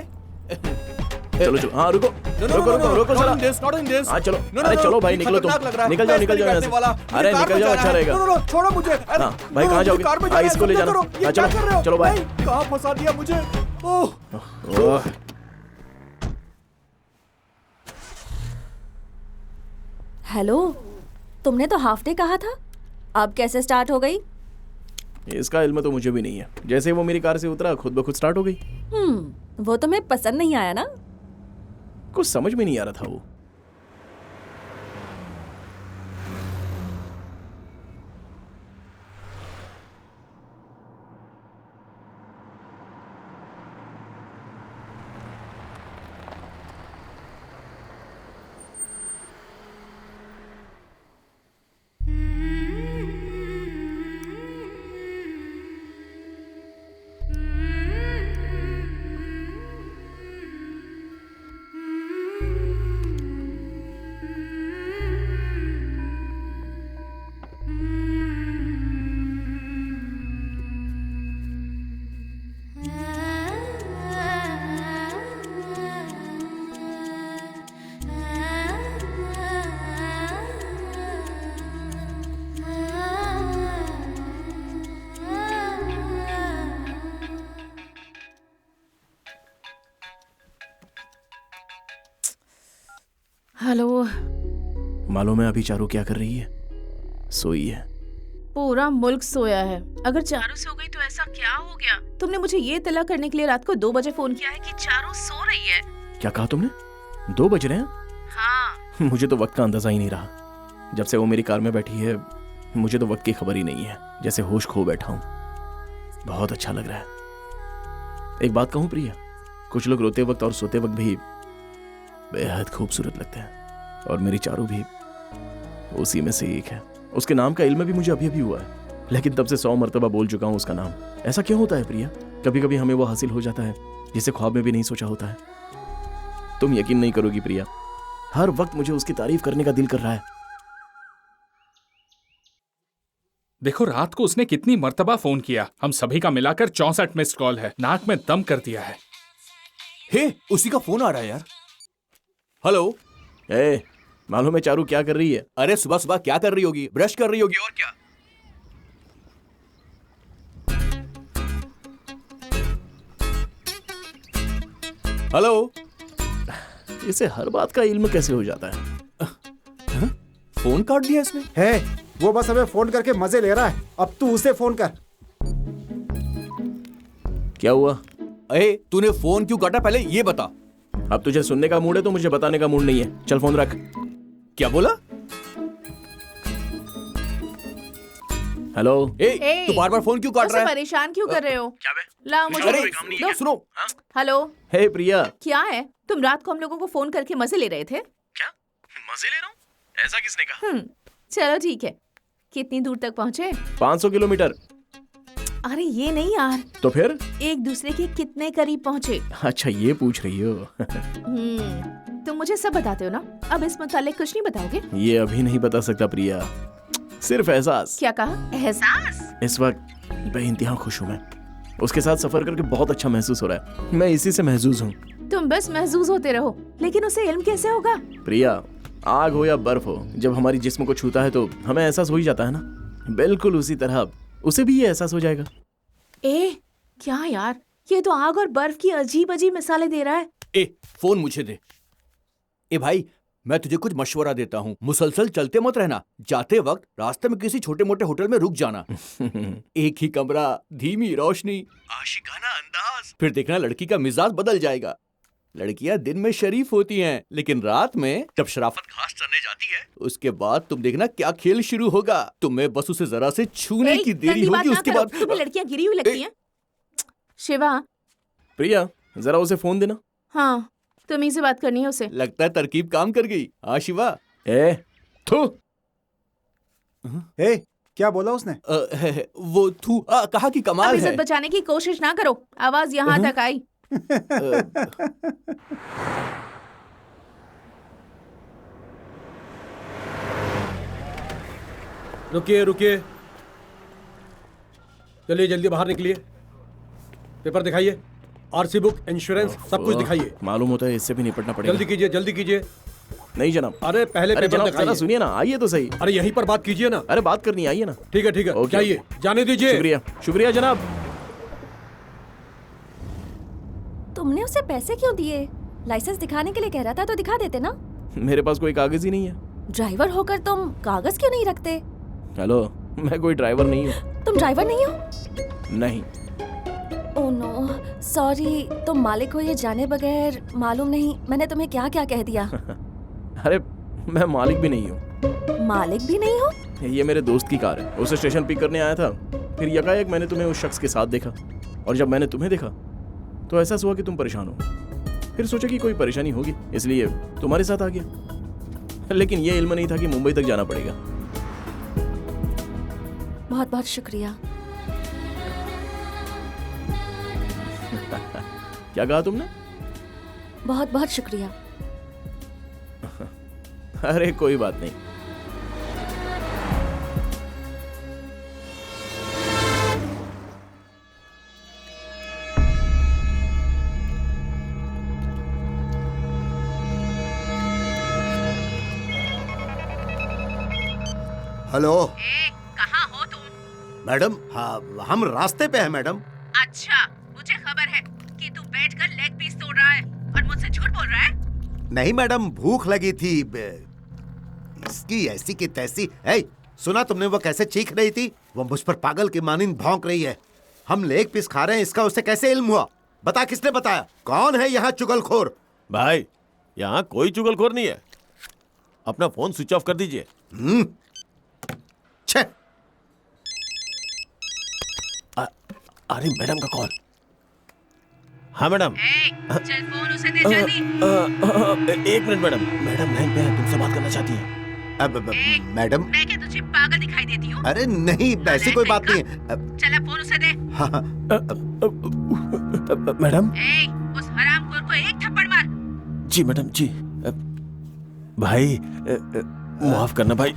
चलो चलो। हाँ रुको रुको रुको रुको Not जरा। in this, not in this. हाँ चलो। No, no, अरे no, चलो no, भाई ये निकलो तुम। खतरनाक लग रहा है। निकल जाओ मैं निकल जाओ बैठने यहाँ से। वाला। अरे मुझे कार निकल जाओ, बचाना अच्छा है। रहेगा। No, no, no, छोड़ो मुझे। अरे, हाँ, भाई no, कहाँ मुझे जाओगे? कार बचाना हाँ, है, इसको ले क्या जाना। करो? ये हाँ, क्या चलो, कर रहे हो? चलो, बाय। भाई, कहाँ फंसा दिया मुझे? ओह। ओह, हेलो, तुमने तो हाफ डे कहा था, अब कैसे स्टार्ट हो गई? इसका इल्म तो मुझे भी नहीं है। जैसे वो मेरी कार से उतरा खुद ब खुद स्टार्ट हो गई। वो तुम्हें पसंद नहीं आया ना? कुछ समझ में नहीं आ रहा था वो। हेलो। मालूम है अभी चारू क्या कर रही है? सोई है। पूरा मुल्क सोया है। अगर चारों सो गई तो ऐसा क्या हो गया? तुमने मुझे ये इत्तला करने के लिए रात को 2 बजे फोन किया है कि चारों सो रही है। क्या कहा तुमने? 2 बज रहे हैं? हाँ। मुझे तो वक्त का अंदाजा ही नहीं रहा। जब से वो मेरी कार में बैठी है मुझे तो वक्त की खबर ही नहीं है। जैसे होश खो बैठा हूँ। बहुत अच्छा लग रहा है। एक बात कहूँ प्रिया, कुछ लोग रोते वक्त और सोते वक्त भी बेहद खूबसूरत लगते हैं और मेरी चारू भी उसी में से एक है। उसके नाम का इल्म भी मुझे अभी अभी हुआ है, लेकिन तब से 100 मरतबा बोल चुका हूँ उसका नाम। ऐसा क्यों होता है प्रिया? कभी कभी हमें वो हासिल हो जाता है जिसे ख्वाब में भी नहीं सोचा होता है। तुम यकीन नहीं करोगी प्रिया, हर वक्त मुझे उसकी तारीफ करने का दिल कर रहा है। देखो रात को उसने कितनी मर्तबा फोन किया। हम सभी का मिलाकर 64 मिस्ड कॉल है। नाक में दम कर दिया है। हे, उसी का फोन आ रहा है यार। हेलो। ए, मालूम है चारू क्या कर रही है? अरे सुबह सुबह क्या कर रही होगी? ब्रश कर रही होगी और क्या। हेलो। इसे हर बात का इल्म कैसे हो जाता है? फोन काट दिया इसने। है वो बस हमें फोन करके मजे ले रहा है। अब तू उसे फोन कर। क्या हुआ? अरे तूने फोन क्यों काटा पहले ये बता। अब तुझे सुनने का मूड है तो मुझे बताने का मूड नहीं है। चल फोन रख। क्या बोला? हेलो। ए, तू बार बार फोन क्यों काट उसे रहा है? परेशान क्यों कर रहे हो? क्या बे? ला मुझे अरे दो। सुनो। हेलो। हे प्रिया। क्या है? तुम रात को हम लोगों को फोन करके मजे ले रहे थे? क्या मजे ले रहा हूँ? ऐसा किसने कहा? चलो ठीक है। कितनी दूर तक पहुँचे? 500 किलोमीटर। अरे ये नहीं यार, तो फिर एक दूसरे के कितने करीब पहुँचे? अच्छा ये पूछ रही हो? तुम मुझे सब बताते हो ना, अब इस मुतालिक कुछ नहीं बताओगे? ये अभी नहीं बता सकता प्रिया, सिर्फ एहसास। क्या कहा? एहसास? इस वक्त बेइंतहा खुश हूँ मैं। उसके साथ सफर करके बहुत अच्छा महसूस हो रहा है। मैं इसी से महसूस हूँ। तुम बस महसूस होते रहो, लेकिन उसे इल्म कैसे होगा? प्रिया, आग हो या बर्फ हो, जब हमारी जिस्म को छूता है तो हमें एहसास हो ही जाता है ना। बिल्कुल उसी तरह उसे भी ये एहसास हो जाएगा। ए क्या यार, ये तो आग और बर्फ की अजीब अजीब मिसालें दे रहा है। ए फोन मुझे दे। ए भाई, मैं तुझे कुछ मशवरा देता हूँ, मुसलसल चलते मत रहना। जाते वक्त रास्ते में किसी छोटे मोटे होटल में रुक जाना। एक ही कमरा, धीमी रोशनी, आशिकाना अंदाज, फिर देखना लड़की का मिजाज बदल जाएगा। लड़कियां दिन में शरीफ होती हैं, लेकिन रात में जब शराफत घास चरने जाती है, उसके बाद तुम देखना क्या खेल शुरू होगा। तुम्हें बस उसे जरा से छूने की देरी होगी, उसके बाद तुम्हें लड़कियां गिरी हुई लगती हैं। शिवा। प्रिया, जरा उसे फोन देना। हाँ, तुम ही से बात करनी है उसे। लगता है तरकीब काम कर गई। हाँ शिवा। थू। क्या बोला उसने? वो थू कहा कि कमाल अब है। इज्जत बचाने की कोशिश ना करो, आवाज यहाँ तक आई। रुकिए रुकिए, चलिए जल्दी बाहर निकलिए। पेपर दिखाइए, आरसी बुक, इंश्योरेंस, सब कुछ दिखाइए। मालूम होता है इससे भी निपटना पड़ेगा। जल्दी कीजिए, जल्दी कीजिए। नहीं जनाब। अरे पहले पेपर जनाब, दिखाइए। सुनिए ना, आइए तो सही। अरे यहीं पर बात कीजिए ना। अरे बात करनी, आइए ना। ठीक है ठीक है, जाइए, जाने दीजिए। शुक्रिया शुक्रिया जनाब। तुमने उसे पैसे क्यों दिए? लाइसेंस दिखाने के लिए कह रहा था तो दिखा देते ना। मेरे पास कोई कागज ही नहीं है। ड्राइवर होकर तुम कागज क्यों नहीं रखते? हेलो, मैं कोई ड्राइवर नहीं हूँ। तुम ड्राइवर नहीं हो? नहीं। Oh no, sorry. तुम मालिक हो ये जाने बगैर मालूम नहीं मैंने तुम्हें क्या क्या कह दिया। अरे मैं मालिक भी नहीं हूँ। मालिक भी नहीं हो? ये मेरे दोस्त की कार है, उसे स्टेशन पिक करने आया था। फिर यकायक मैंने तुम्हें उस शख्स के साथ देखा, और जब मैंने तुम्हें देखा तो एहसास हुआ कि तुम परेशान हो। फिर सोचा कि कोई परेशानी होगी, इसलिए तुम्हारे साथ आ गया। लेकिन ये इल्म नहीं था कि मुंबई तक जाना पड़ेगा। बहुत बहुत शुक्रिया। क्या कहा तुमने? बहुत बहुत शुक्रिया। अरे कोई बात नहीं। हेलो कहाँ हो तुम? मैडम, हाँ हम रास्ते पे हैं मैडम। अच्छा, मुझे खबर है कि तू बैठकर लेग पीस तोड़ रहा है और मुझसे झूठ बोल रहा है। नहीं मैडम, भूख लगी थी। इसकी ऐसी की तैसी। सुना तुमने वो कैसे चीख रही थी? वो मुझ पर पागल की मानिंद भौंक रही है। हम लेग पीस खा रहे हैं, इसका उसे कैसे इल्म हुआ? बता, किसने बताया? कौन है यहाँ चुगलखोर? भाई, यहाँ कोई चुगलखोर नहीं है। अपना फोन स्विच ऑफ कर दीजिए। अरे मैडम का कॉल। हाँ मैडम। चल फोन उसे दे जल्दी। एक मिनट मैडम, मैडम लाइन पे है, तुमसे बात करना चाहती हैं। मैडम, मैं क्या तुझे पागल दिखाई देती हूँ? अरे नहीं, ऐसी कोई बात नहीं है। चल फोन उसे दे। हाँ, मैडम। उस हरामखोर को एक थप्पड़ मार। जी मैडम जी। भाई माफ करना भाई।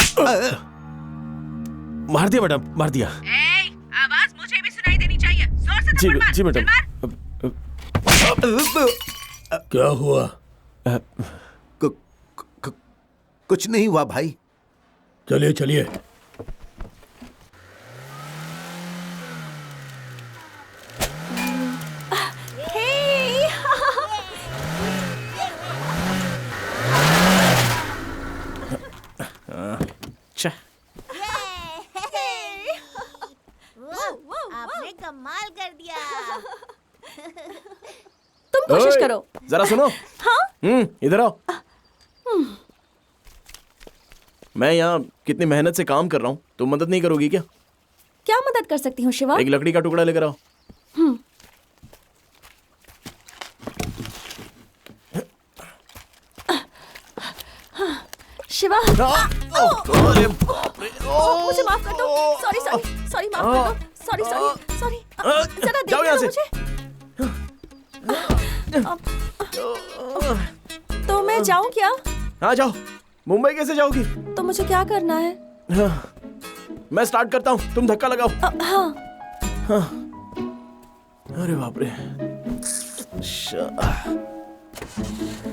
मार दिया मैडम, मार दिया। आवाज मुझे भी सुनाई देनी चाहिए, जोर से थप्पड़ मार। जी मैडम। क्या हुआ? कुछ नहीं हुआ भाई। चलिए चलिए। आपने कमाल कर दिया। तुम कोशिश करो। जरा सुनो। हाँ? इधर आओ। मैं यहाँ कितनी मेहनत से काम कर रहा हूँ, तुम मदद नहीं करोगी क्या? क्या मदद कर सकती हूँ शिवा? एक लकड़ी का टुकड़ा लेकर आओ। शिवा। मुझे माफ कर दो। सॉरी सॉरी सॉरी, माफ कर दो। Sorry sorry sorry. जरा जाओ यहाँ से। तो मैं जाऊँ क्या? हाँ जाओ। मुंबई कैसे जाओगी? तो मुझे क्या करना है? मैं स्टार्ट करता हूँ, तुम धक्का लगाओ। हाँ। अरे बाप रे।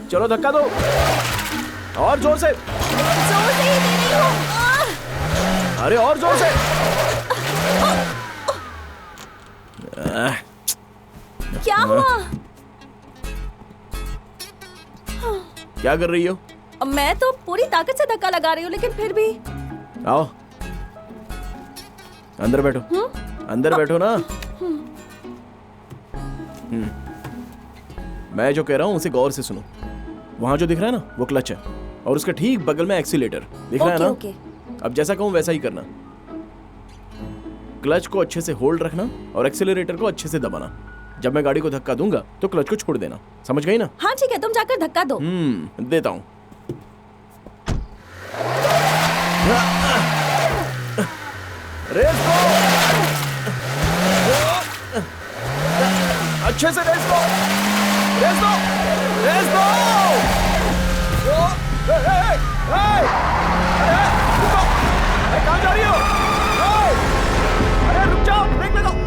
चलो धक्का दो और जोर से। जोर से ही दे रही हूँ। अरे और जोर से। क्या हुआ? क्या कर रही हो? मैं तो पूरी ताकत से धक्का लगा रही हूँ, लेकिन फिर भी। आओ अंदर बैठो। अंदर बैठो ना। मैं जो कह रहा हूँ उसे गौर से सुनो। वहां जो दिख रहा है ना वो क्लच है और उसके ठीक बगल में एक्सीलेटर दिख रहा है ना। ओके। अब जैसा कहूँ वैसा ही करना। क्लच को अच्छे से होल्ड रखना और एक्सीलरेटर को अच्छे से दबाना। जब मैं गाड़ी को धक्का दूंगा तो क्लच को छोड़ देना। समझ गई ना? हाँ ठीक है, तुम जाकर धक्का दो। देता हूँ। रेस दो। अच्छे से रेस दो। रेस दो। रेस दो। कहाँ जा रही हो? अरे रुक जाओ, ब्रेक लगाओ।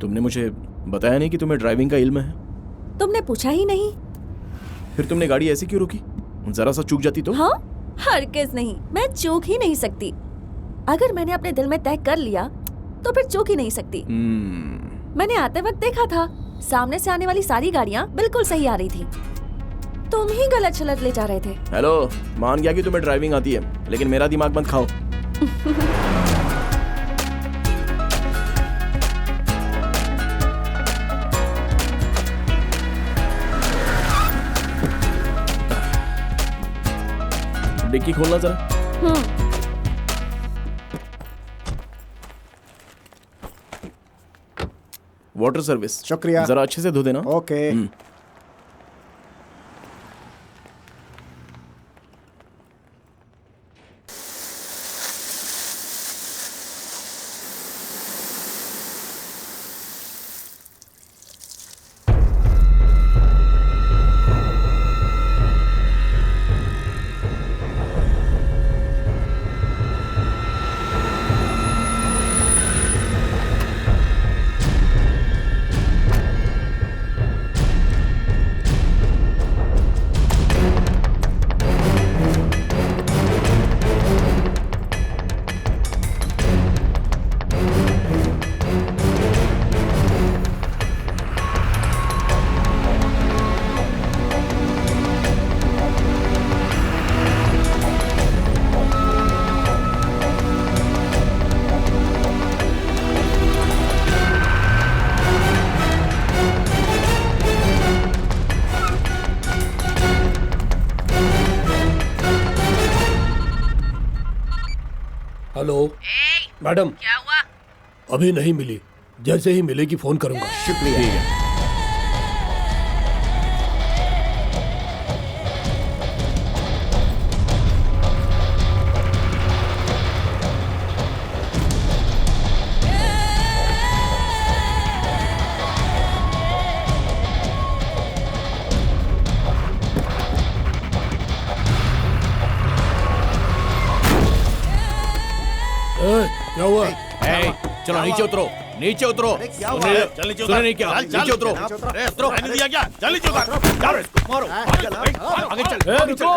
तुमने मुझे बताया नहीं कि तुम्हें ड्राइविंग का इल्म है। तुमने पूछा ही नहीं। फिर तुमने गाड़ी ऐसी क्यों रोकी? जरा सा चूक जाती तो? हाँ, हरगिज़ नहीं, मैं चूक ही नहीं सकती। अगर मैंने अपने दिल में तय कर लिया तो फिर चूक ही नहीं सकती। मैंने आते वक्त देखा था, सामने से आने वाली सारी गाड़ियाँ बिल्कुल सही आ रही थी। तुम ही गलत चलत ले जा रहे थे। हेलो, मान गया कि तुम्हें ड्राइविंग आती है, लेकिन मेरा दिमाग मत खाओ। डिक्की खोलना जरा। Water service. शुक्रिया। जरा अच्छे से धो देना। ओके। Hello madam. क्या हुआ? अभी नहीं मिली, जैसे ही मिलेगी फोन करूंगा। शुक्रिया। ठीक है। क्या हुआ? चलो नीचे उतरो, नीचे उतरो। सुने नहीं क्या? नीचे उतरो। उतरो। मैंने दिया क्या? चल नीचे उतर। मारो। आगे चल। रुको।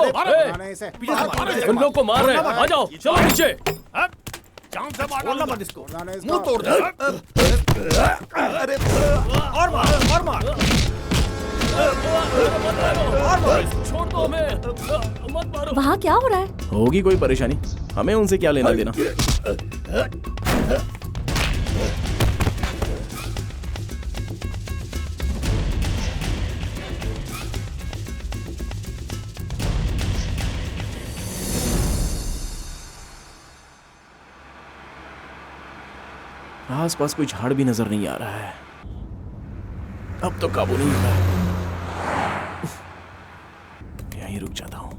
उन लोग को मार रहे हैं। आ जाओ, चलो नीचे। जान से मारना मत इसको। मुंह तोड़ दे। अरे और मार, और मार। छोड़ दो हमें, मत मारो। वहाँ क्या हो रहा है? होगी कोई परेशानी, हमें उनसे क्या लेना देना। आसपास कोई झाड़ भी नजर नहीं आ रहा है। अब तो काबू नहीं हो रहा है। यहीं रुक जाता हूं।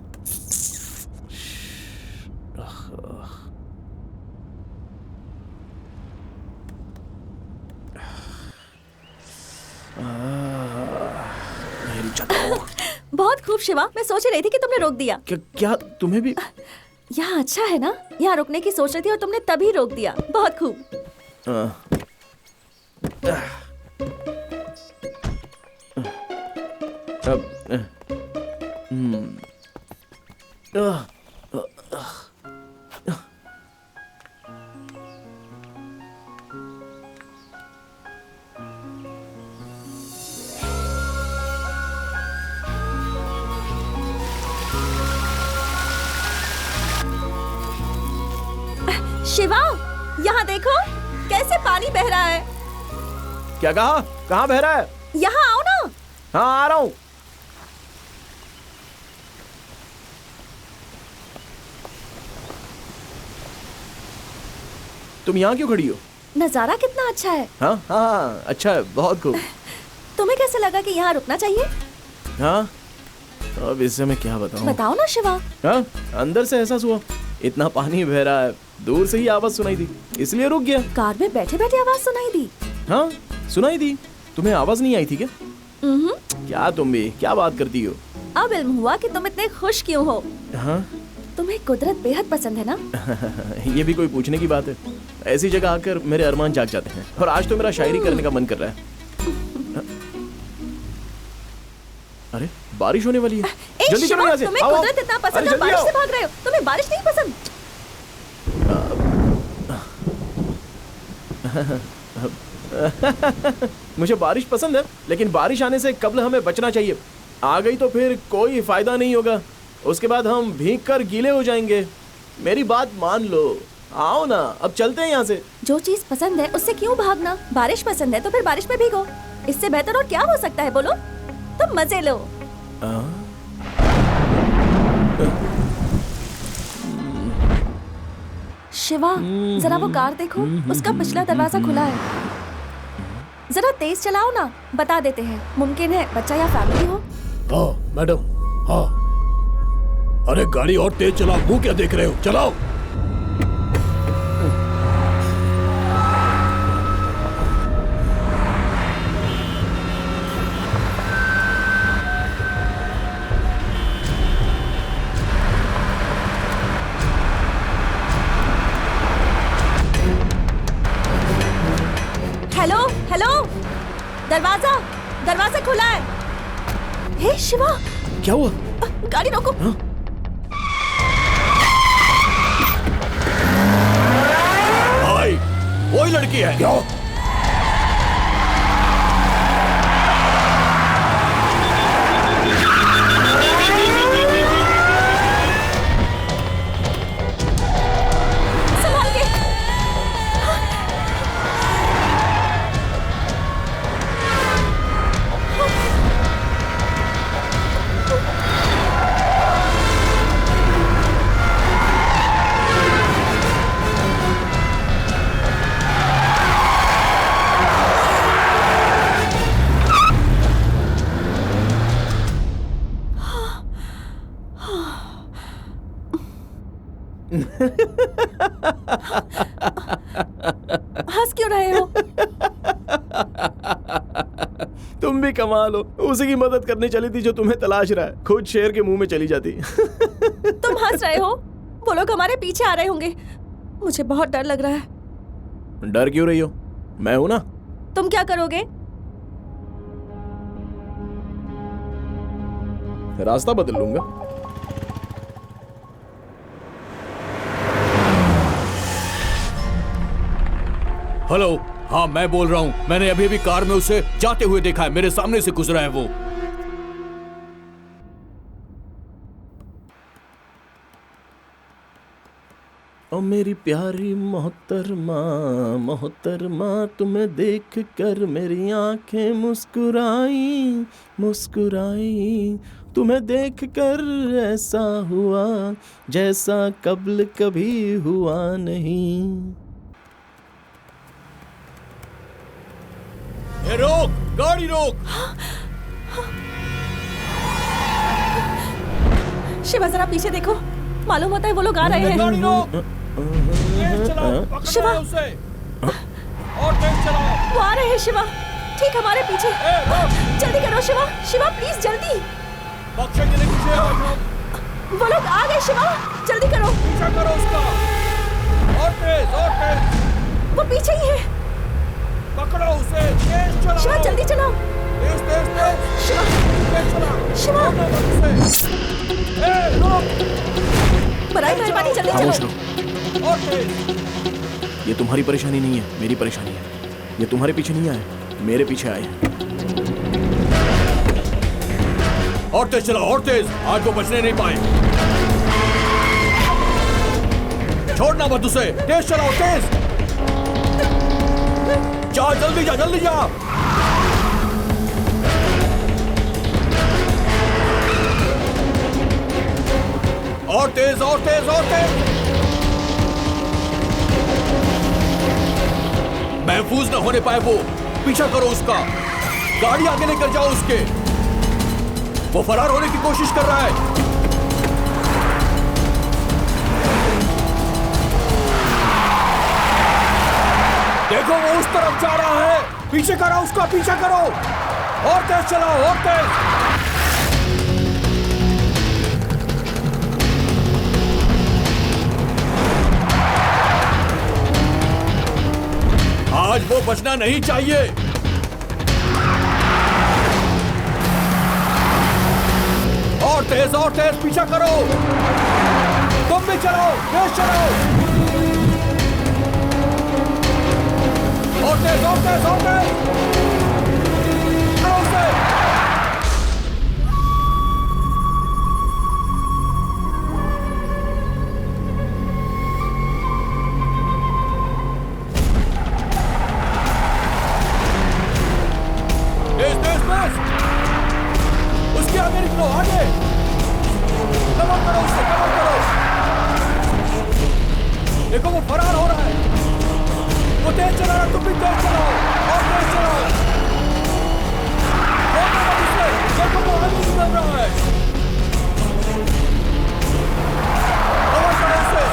यहीं रुक जाता हूं। बहुत खूब शिवा, मैं सोच रही थी कि तुमने रोक दिया। क्या तुम्हें भी? यहाँ अच्छा है ना? यहाँ रुकने की सोच रही थी और तुमने तभी रोक दिया। बहुत खूब। शिवा, यहाँ देखो कैसे पानी बह रहा है। क्या कहा? कहाँ बह रहा है? यहाँ आओ ना। हाँ, आ रहा हूँ। तुम यहाँ क्यों खड़ी हो? नजारा कितना अच्छा है। हाँ हाँ, अच्छा है, बहुत खूब। तुम्हें कैसे लगा कि यहाँ रुकना चाहिए? हाँ, अब इससे मैं क्या बताऊँ? बताओ ना शिवा। हाँ, अंदर से एहसास हुआ इतना पानी बह रहा है, दूर से ही आवाज सुनाई दी, इसलिए रुक गया। कार में बैठे बैठे आवाज सुनाई दी? हाँ, सुनाई दी। तुम्हें आवाज नहीं आई थी क्या? क्या तुम भी क्या बात करती हो? अब इल्म हुआ कि तुम इतने खुश क्यों हो। हाँ? तुम्हें कुदरत बेहद पसंद है ना? ये भी कोई पूछने की बात है? ऐसी जगह आकर मेरे अरमान जाग जाते हैं, और आज तो मेरा शायरी करने का मन कर रहा है। अरे, बारिश होने वाली है। जल्दी चलो यहाँ से। तुम्हें कुदरत इतना पसंद है, बारिश से भाग रहे हो। तुम्हें बारिश नहीं पसंद? मुझे बारिश पसंद है, लेकिन बारिश आने से कब्ल हमें बचना चाहिए। आ गई तो फिर कोई फायदा नहीं होगा, उसके बाद हम भीग कर गीले हो जाएंगे। मेरी बात मान लो, आओ ना, अब चलते हैं यहाँ से। जो चीज पसंद है उससे क्यों भागना? बारिश पसंद है तो फिर बारिश में भीगो। इससे बेहतर और क्या हो सकता है? बोलो, तुम मजे लो। शिवा, जरा वो कार देखो, उसका पिछला दरवाजा खुला है। जरा तेज चलाओ ना, बता देते हैं, मुमकिन है बच्चा या फैमिली हो। हाँ मैडम, हाँ। अरे गाड़ी और तेज चलाओ, मुंह क्या देख रहे हो? चलाओ। हेलो हेलो, दरवाजा खुला है। हे शिवा, क्या हुआ? गाड़ी रोको। भाई, वही लड़की है क्या? संभाल के। हंस क्यों रहे हो? तुम भी कमाल हो, उसी की मदद करने चली थी जो तुम्हें तलाश रहा है, खुद शेर के मुंह में चली जाती। तुम हंस रहे हो? वो लोग हमारे पीछे आ रहे होंगे। मुझे बहुत डर लग रहा है। डर क्यों रही हो? मैं हूं ना। तुम क्या करोगे? रास्ता बदल लूंगा। हेलो, हाँ मैं बोल रहा हूँ। मैंने अभी कार में उसे जाते हुए देखा है, मेरे सामने से गुजरा है वो। ओ मेरी प्यारी मोहतरमा, मोहतरमा, तुम्हें देख कर मेरी आंखें मुस्कुराई, मुस्कुराई। तुम्हें देख कर ऐसा हुआ जैसा कब्ल कभी हुआ नहीं। रोक, गाड़ी रोक। शिवा जरा पीछे देखो, मालूम होता है वो लोग आ रहे हैं। गाड़ी रोक। शिवा, और तेज चलाओ। वो आ रहे हैं शिवा, ठीक हमारे पीछे। जल्दी करो शिवा, शिवा प्लीज जल्दी। बख्शेंगे नहीं तुझे आज हम। वो लोग आ गए शिवा, जल्दी करो। पीछा करो उसका। और तेज, और तेज। वो पीछे ही है। पकड़ो उसे, तेज चलाओ। शिवा जल्दी चलाओ। तेज, तेज, तेज। शिवा, तेज चलाओ। शिवा। छोड़ना मत उसे। रोक। बड़ाई मेहरबानी जल्दी खामोश चलो। रहो। और तेज। ये तुम्हारी परेशानी नहीं है, मेरी परेशानी है। ये तुम्हारे पीछे नहीं आए, मेरे पीछे आए हैं। और तेज चलाओ, और तेज। आज वो बचने नहीं पाए। छोड़ना मत उसे, तेज चलाओ, तेज। जा, जल्दी जा, जल्दी जा। और तेज, और तेज, और तेज। महफूज न होने पाए वो। पीछा करो उसका। गाड़ी आगे लेकर जाओ उसके। वो फरार होने की कोशिश कर रहा है। देखो वो उस तरफ जा रहा है। पीछे करो उसका, पीछा करो। और तेज चलाओ, और तेज। आज वो बचना नहीं चाहिए। और तेज पीछा करो। तुम भी चलाओ, तेज चलाओ। और तेज, और तेज, और तेज। तेज, तेज, तेज। उसके आगे निकलो, आगे। कवर करो उसे, कवर करो। देखो वो फरार हो रहा है। वो तेज चला रहा, तुम भी तेज चलाओ। और तेज चलाओ। देखो वो आगे निकल रहा है। कवर करो उसे।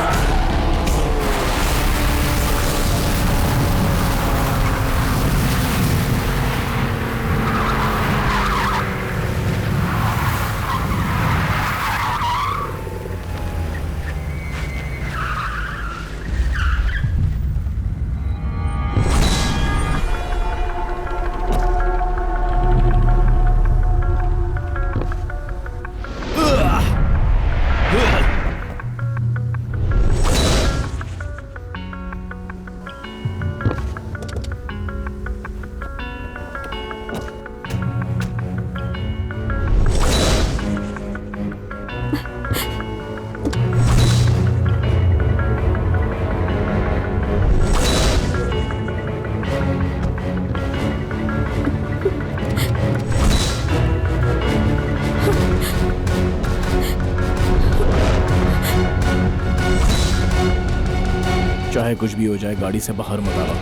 चाहे कुछ भी हो जाए, गाड़ी से बाहर मत आओ।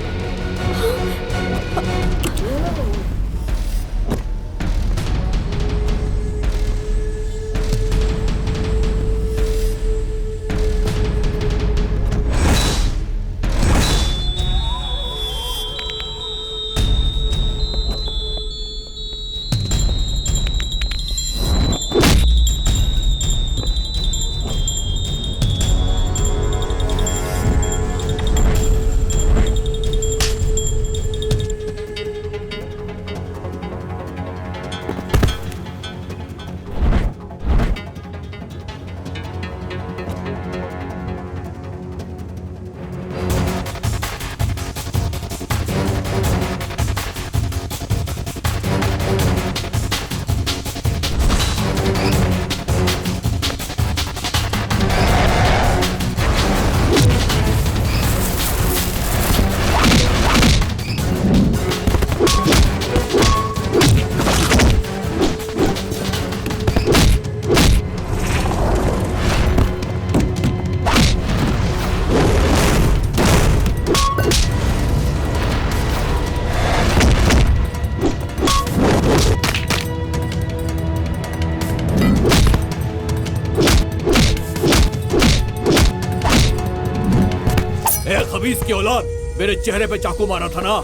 खबीस की औलाद, मेरे चेहरे पे चाकू मारा था ना?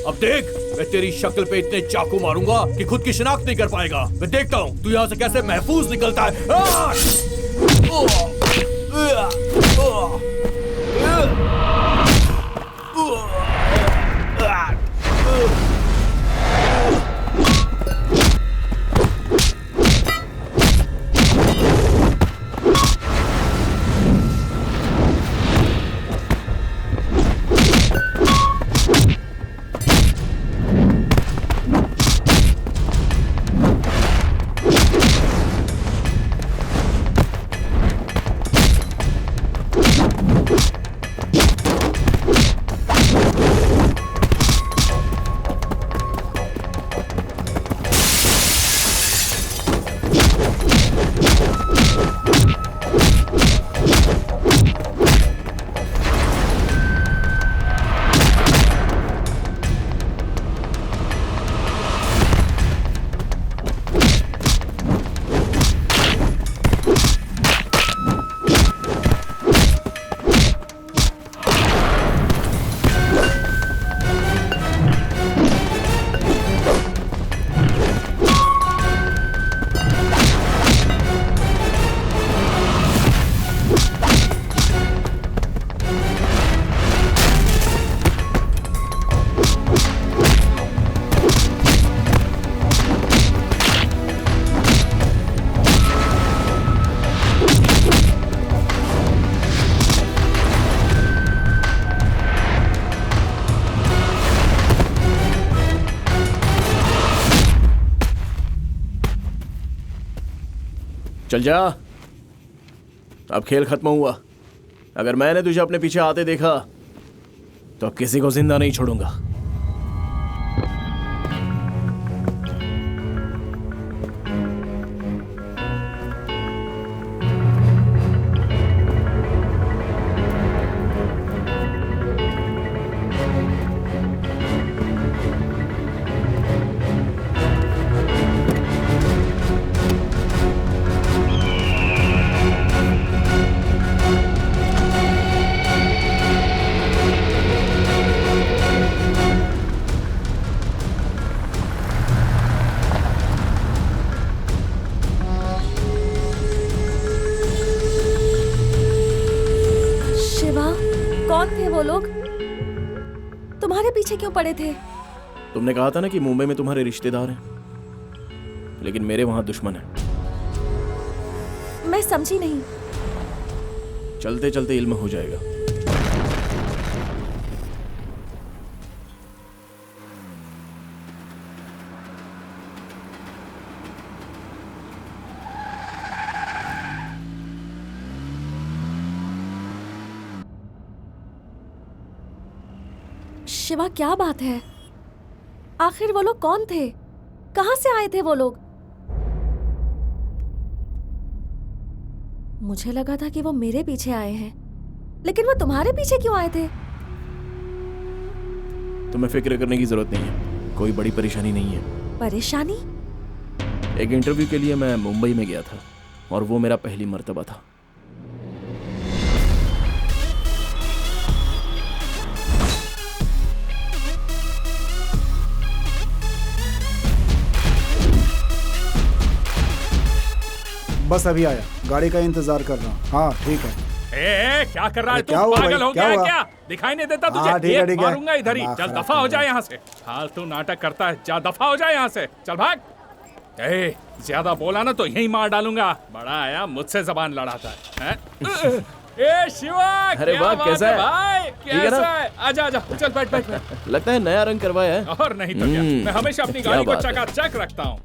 अब देख, मैं तेरी शक्ल पे इतने चाकू मारूंगा कि खुद की शिनाख्त नहीं कर पाएगा। मैं देखता हूँ तू यहाँ से कैसे महफूज निकलता है। चल जा, अब खेल खत्म हुआ। अगर मैंने तुझे अपने पीछे आते देखा तो अब किसी को जिंदा नहीं छोड़ूंगा। क्यों पड़े थे? तुमने कहा था ना कि मुंबई में तुम्हारे रिश्तेदार हैं, लेकिन मेरे वहां दुश्मन है। मैं समझी नहीं। चलते चलते इल्म हो जाएगा। शिवा, क्या बात है? आखिर वो लोग कौन थे? कहां से आए थे वो लोग? मुझे लगा था कि वो मेरे पीछे आए हैं, लेकिन वो तुम्हारे पीछे क्यों आए थे? तुम्हें फिक्र करने की जरूरत नहीं है, कोई बड़ी परेशानी नहीं है। परेशानी? एक इंटरव्यू के लिए मैं मुंबई में गया था और वो मेरा पहली मर्तबा था। बस अभी आया, गाड़ी का इंतजार कर रहा हूँ। हाँ ठीक है। क्या कर रहा है तू? क्या हुआ पागल भाई? हो क्या गया है हुआ? क्या? दिखाई नहीं देता तुझे? हाँ, ठीक है, ठीक है। मारूंगा इधर ही। चल दफा हो जाए यहाँ से। फालतू नाटक करता है, जा दफा हो जाए यहाँ से। चल भाग। ज्यादा बोला ना तो यही मार डालूंगा। बड़ा आया मुझसे जबान लड़ाता है। ए शिवा, अरे वाह, कैसा है भाई? कैसा है? आजा आजा, चल बैठ बैठ। लगता है नया रंग करवाया है। और नहीं तो क्या, मैं हमेशा अपनी गाड़ी को चकाचक रखता हूँ।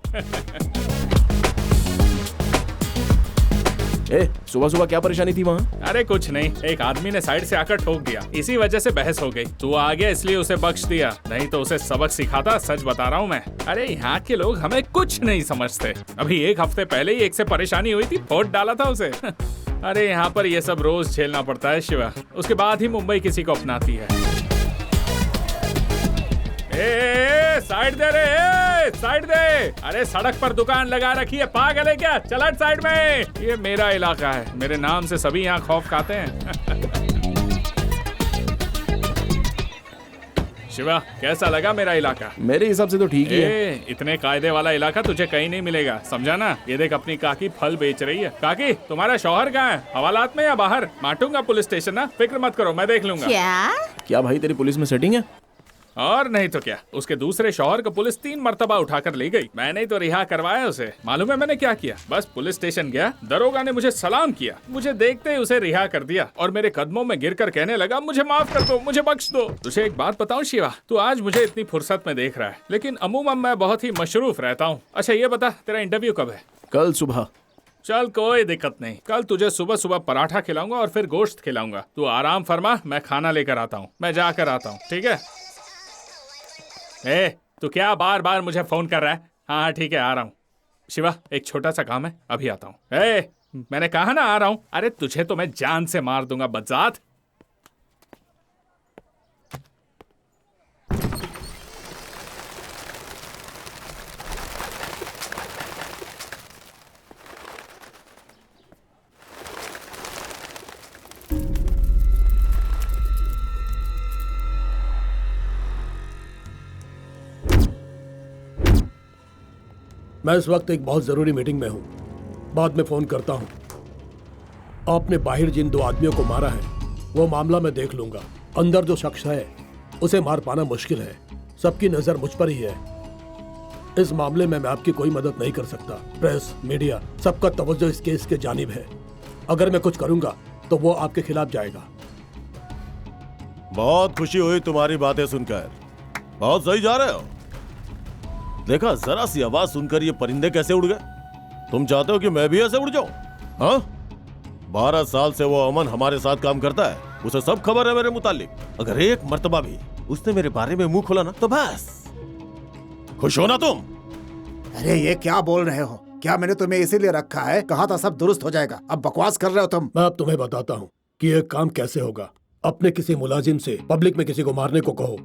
सुबह सुबह क्या परेशानी थी वहाँ? अरे कुछ नहीं, एक आदमी ने साइड से आकर ठोक दिया, इसी वजह से बहस हो गई। तू आ गया इसलिए उसे बख्श दिया, नहीं तो उसे सबक सिखाता। सच बता रहा हूँ मैं। अरे यहाँ के लोग हमें कुछ नहीं समझते। अभी एक हफ्ते पहले ही एक से परेशानी हुई थी, फोड़ डाला था उसे। अरे यहाँ पर ये सब रोज झेलना पड़ता है शिवा, उसके बाद ही मुंबई किसी को अपनाती है। साइड दे रे, साइड दे। अरे सड़क पर दुकान लगा रखी है, पागल है क्या? चल हट साइड में, ये मेरा इलाका है, मेरे नाम से सभी यहाँ खौफ खाते हैं। शिवा, कैसा लगा मेरा इलाका? मेरे हिसाब से तो ठीक ही है। इतने कायदे वाला इलाका तुझे कहीं नहीं मिलेगा, समझा ना? ये देख अपनी काकी फल बेच रही है। काकी, तुम्हारा शौहर कहाँ है? हवालात में या बाहर? माटूंगा पुलिस स्टेशन ना, फिक्र मत करो, मैं देख लूंगा। क्या भाई तेरी पुलिस में सेटिंग है? और नहीं तो क्या, उसके दूसरे शौहर को पुलिस 3 मर्तबा उठाकर ले गई। मैंने तो रिहा करवाया उसे। मालूम है मैंने क्या किया? बस पुलिस स्टेशन गया, दरोगा ने मुझे सलाम किया, मुझे देखते ही उसे रिहा कर दिया और मेरे कदमों में गिरकर कहने लगा, मुझे माफ कर दो, मुझे बख्श दो। तुझे एक बात बताऊं शिवा, तू आज मुझे इतनी फुर्सत में देख रहा है, लेकिन अमूमन मैं बहुत ही मशरूफ रहता हूँ। अच्छा ये बता, तेरा इंटरव्यू कब है? कल सुबह। चल कोई दिक्कत नहीं, कल तुझे सुबह सुबह पराठा खिलाऊंगा और फिर गोश्त खिलाऊंगा। तू आराम फरमा, मैं खाना लेकर आता हूँ, मैं जाकर आता हूँ, ठीक है? तू क्या बार बार मुझे फोन कर रहा है? हाँ ठीक है, आ रहा हूँ। शिवा, एक छोटा सा काम है, अभी आता हूँ। मैंने कहा ना आ रहा हूँ। अरे तुझे तो मैं जान से मार दूंगा बदजात। मैं इस वक्त एक बहुत जरूरी मीटिंग में हूँ, बाद में फोन करता हूँ। आपने बाहर जिन 2 आदमियों को मारा है वो मामला मैं देख लूंगा। अंदर जो शख्स है उसे मार पाना मुश्किल है, सबकी नजर मुझ पर ही है। इस मामले में मैं आपकी कोई मदद नहीं कर सकता। प्रेस, मीडिया, सबका तवज्जो इस केस के जानिब है। अगर मैं कुछ करूंगा तो वो आपके खिलाफ जाएगा। बहुत खुशी हुई तुम्हारी बातें सुनकर, बहुत सही जा रहे हो। देखा, जरा सी आवाज सुनकर ये परिंदे कैसे उड़ गए। तुम चाहते हो कि मैं भी ऐसे उड़ जाऊं? हाँ, 12 साल से वो अमन हमारे साथ काम करता है, उसे सब खबर है मेरे मुतालिक। अगर एक मर्तबा भी उसने मेरे बारे में मुंह खोला ना तो बस। खुश हो ना तुम? अरे ये क्या बोल रहे हो? क्या मैंने तुम्हें इसीलिए रखा है? कहा था सब दुरुस्त हो जाएगा, अब बकवास कर रहे हो तुम। मैं अब तुम्हें बताता हूँ कि ये काम कैसे होगा। अपने किसी मुलाजिम से पब्लिक में किसी को मारने को कहो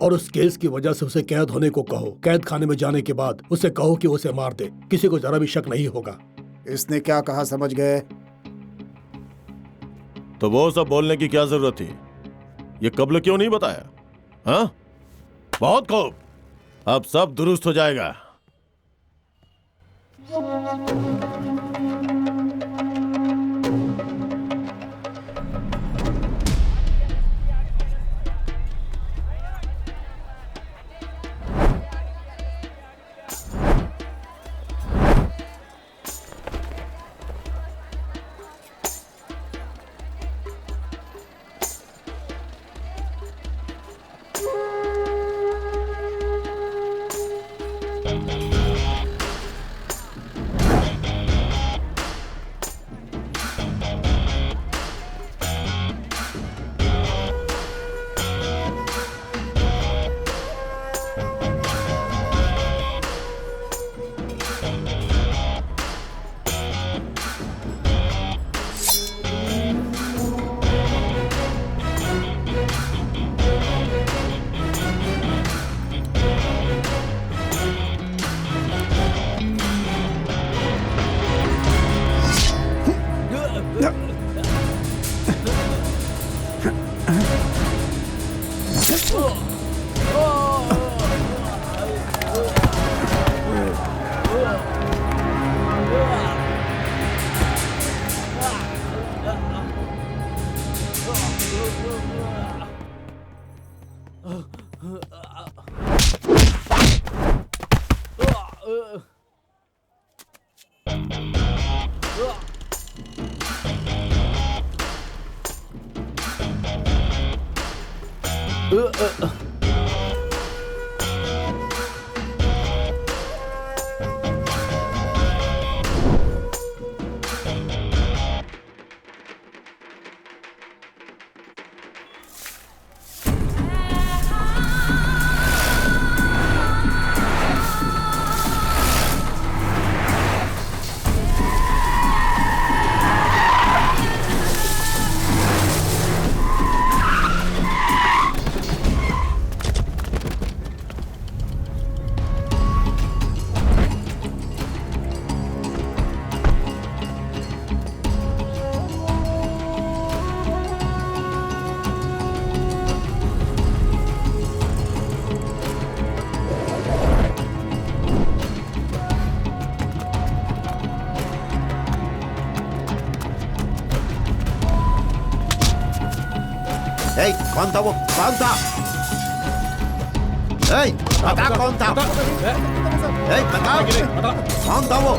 और उस केस की वजह से उसे कैद होने को कहो। कैद खाने में जाने के बाद उसे कहो कि उसे मार दे, किसी को जरा भी शक नहीं होगा। इसने क्या कहा समझ गए? तो वो सब बोलने की क्या जरूरत थी? ये कब्ल क्यों नहीं बताया? हाँ, बहुत खूब, अब सब दुरुस्त हो जाएगा। ए, कौन था वो? कौन था? ए, बता कौन था? ए, बता कौन था वो?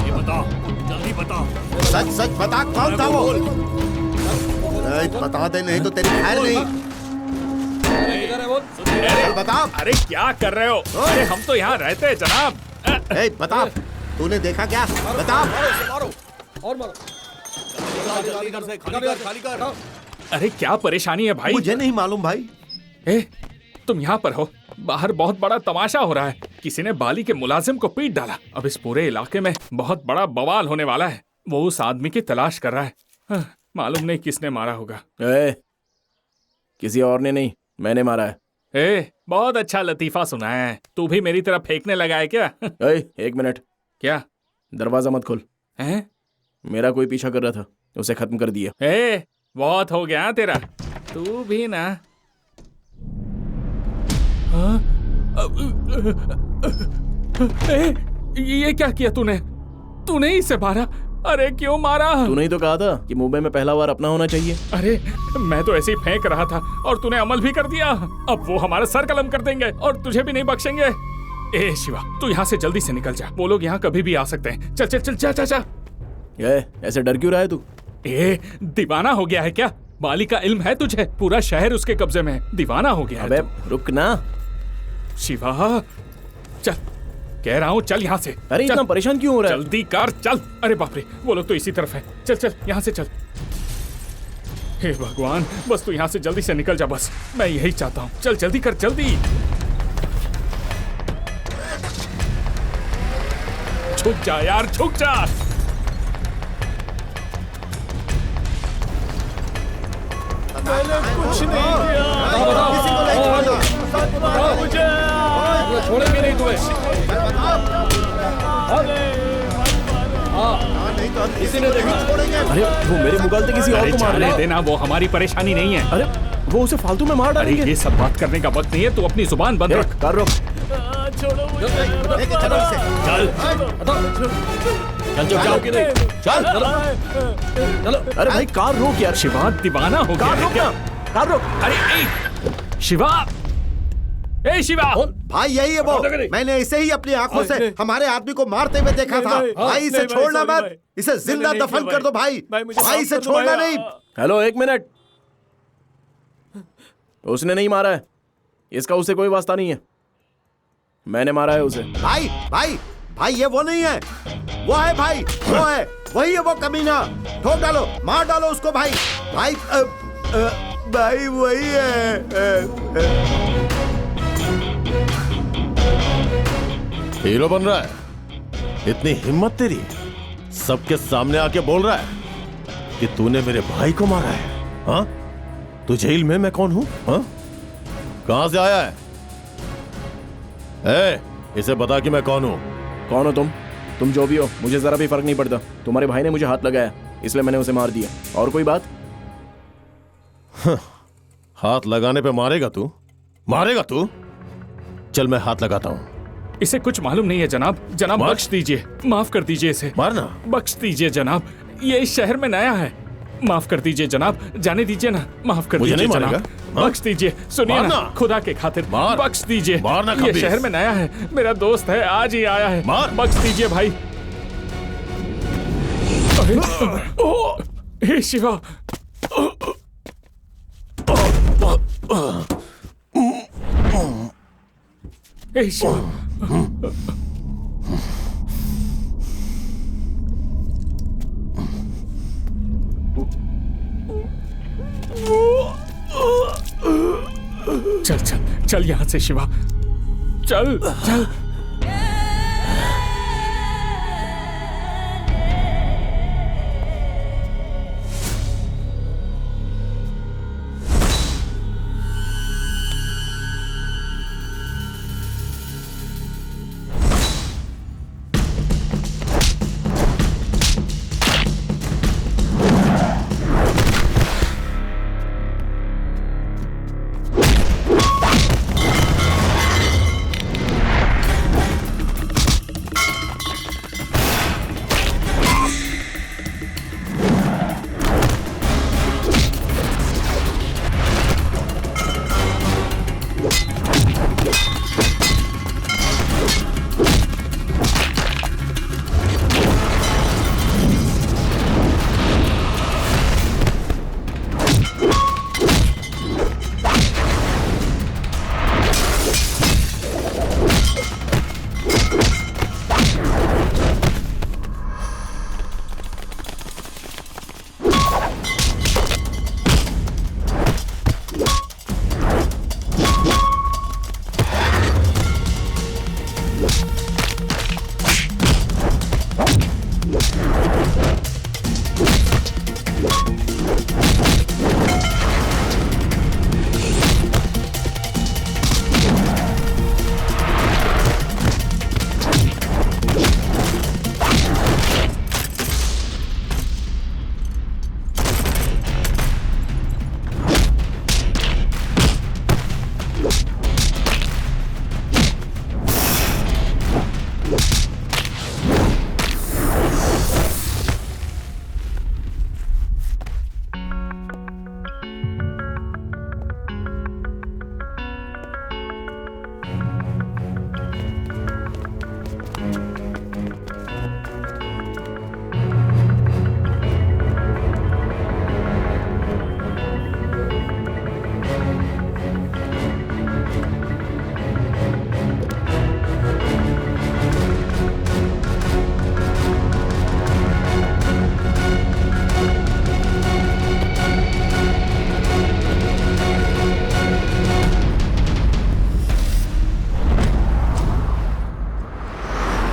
ये बता, जल्दी बता। सच सच बता कौन था वो? ए, बता दे नहीं तो तेरी खैर नहीं। अरे बता। अरे क्या कर रहे हो? अरे हम तो यहाँ रहते हैं जनाब। ए, बता तूने देखा क्या? बता। मारो और मारो। खाली कर। अरे क्या परेशानी है भाई? मुझे नहीं मालूम भाई। ए, तुम यहाँ पर हो, बाहर बहुत बड़ा तमाशा हो रहा है। किसी ने बाली के मुलाजिम को पीट डाला। अब इस पूरे इलाके में बहुत बड़ा बवाल होने वाला है। वो उस आदमी की तलाश कर रहा है। मालूम नहीं किसने मारा होगा। किसी और ने नहीं, मैंने मारा है। बहुत अच्छा लतीफा सुना है। तू भी मेरी तरफ फेंकने लगा है क्या? एक मिनट। क्या? दरवाजा मत खोल। मेरा कोई पीछा कर रहा था, उसे खत्म कर दिया। बहुत हो गया तेरा। तू भी ना। ये क्या किया तूने? तूने इसे मारा? अरे क्यों मारा? तूने ही तो कहा था कि मुंबई में पहला वार अपना होना चाहिए। अरे मैं तो ऐसे ही फेंक रहा था और तूने अमल भी कर दिया। अब वो हमारा सर कलम कर देंगे और तुझे भी नहीं बख्शेंगे। ए शिवा, तू यहाँ से जल्दी से निकल जा। वो लोग यहाँ कभी भी आ सकते हैं। चल चल चल जा जा जा। ऐसे डर क्यों रहा है तू? दीवाना हो गया है क्या? बाली का इल्म है तुझे? पूरा शहर उसके कब्जे में है। दीवाना हो गया है। अबे रुक ना शिवा, चल कह रहा हूँ, चल यहाँ से। अरे इतना परेशान क्यों हो रहा है? जल्दी कर, चल। अरे बाप रे, वो लोग तो इसी तरफ है। चल चल यहाँ से चल। हे भगवान, बस तू यहाँ से जल्दी से निकल जा। बस मैं यही चाहता हूँ। चल जल्दी कर, जल्दी। झुक जा यार, झुक जा। मैंने कुछ नहीं किया। किसी को नहीं छोड़ना। मुझे छोड़ेंगे नहीं तुम्हें। नहीं तो किसी ने देखा? अरे वो मेरे मुगालते किसी और को मार रहा है। देना, वो हमारी परेशानी नहीं है। अरे वो उसे फालतू में मार डालेंगे। अरे ये सब बात करने का वक्त नहीं है। तू अपनी जुबान बंद रख। कर रोक। छोड़ो मुझे। चल जाओ कि नहीं? चल चलो। अरे भाई कार रोक यार। शिवा दीवाना हो गया है क्या? कार रोक। अरे शिवा, ए शिवा। भाई यही है वो। मैंने इसे ही अपनी आंखों से हमारे आदमी को मारते हुए देखा था। भाई इसे छोड़ना मत। इसे जिंदा दफन कर दो भाई। भाई इसे छोड़ना नहीं। हेलो एक मिनट। उसने नहीं मारा है, इसका उससे कोई वास्ता नहीं है। मैंने मारा है उसे। भाई भाई भाई ये वो नहीं है। वो है भाई, वो है, वही है वो कमीना। ठोक डालो, मार डालो उसको भाई। भाई भाई वही है। हीरो बन रहा है? इतनी हिम्मत तेरी? सबके सामने आके बोल रहा है कि तूने मेरे भाई को मारा है? हाँ, तुझे इल्म है मैं कौन हूं? हाँ, कहां से आया है? इसे बता कि मैं कौन हूं। कौन हो तुम? तुम जो भी हो, मुझे जरा भी फर्क नहीं पड़ता। तुम्हारे भाई ने मुझे हाथ लगाया, इसलिए मैंने उसे मार दिया। और कोई बात? हाथ लगाने पे मारेगा तू? मारेगा तू? चल मैं हाथ लगाता हूं। इसे कुछ मालूम नहीं है जनाब। जनाब बख्श दीजिए, माफ कर दीजिए इसे। मारना? बख्श दीजिए जनाब, ये इस शहर में नया है। माफ कर दीजिए जनाब, जाने दीजिए ना। माफ कर दीजिए जनाब, बख्श दीजिए। सुनिए ना, खुदा के खातिर बख्श दीजिए। ये शहर में नया है, मेरा दोस्त है, आज ही आया है। बख्श दीजिए भाई। हे शिवा। हे शिवा। चल चल चल यहाँ से शिवा, चल चल।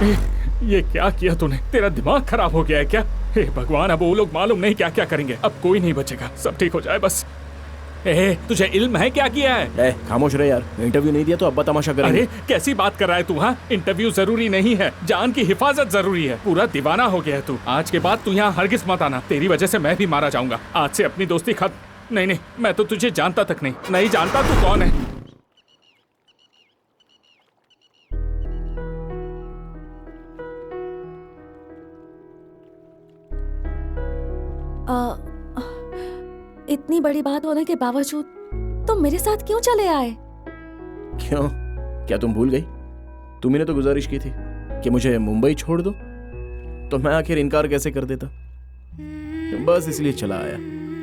ये क्या किया तूने? तेरा दिमाग खराब हो गया है क्या? हे भगवान, अब वो लोग मालूम नहीं क्या क्या करेंगे। अब कोई नहीं बचेगा, सब ठीक हो जाए बस। तुझे इल्म है क्या किया है? खामोश रहे यार, इंटरव्यू नहीं दिया तो अब्बा तमाशा करेंगे। अरे कैसी बात कर रहा है तू? हाँ, इंटरव्यू जरूरी नहीं है, जान की हिफाजत जरूरी है। पूरा दीवाना हो गया है तू। आज के बाद तू यहाँ हरगिज मत आना, तेरी वजह से मैं भी मारा जाऊंगा। आज से अपनी दोस्ती खत्म। नहीं, मैं तो तुझे जानता तक नहीं जानता तू कौन है। इतनी बड़ी बात होने के बावजूद तुम मेरे साथ क्यों चले आए? क्यों? क्या तुम भूल गई? तुमने तो गुजारिश की थी कि मुझे मुंबई छोड़ दो, तो मैं आखिर इनकार कैसे कर देता? बस इसलिए चला आया।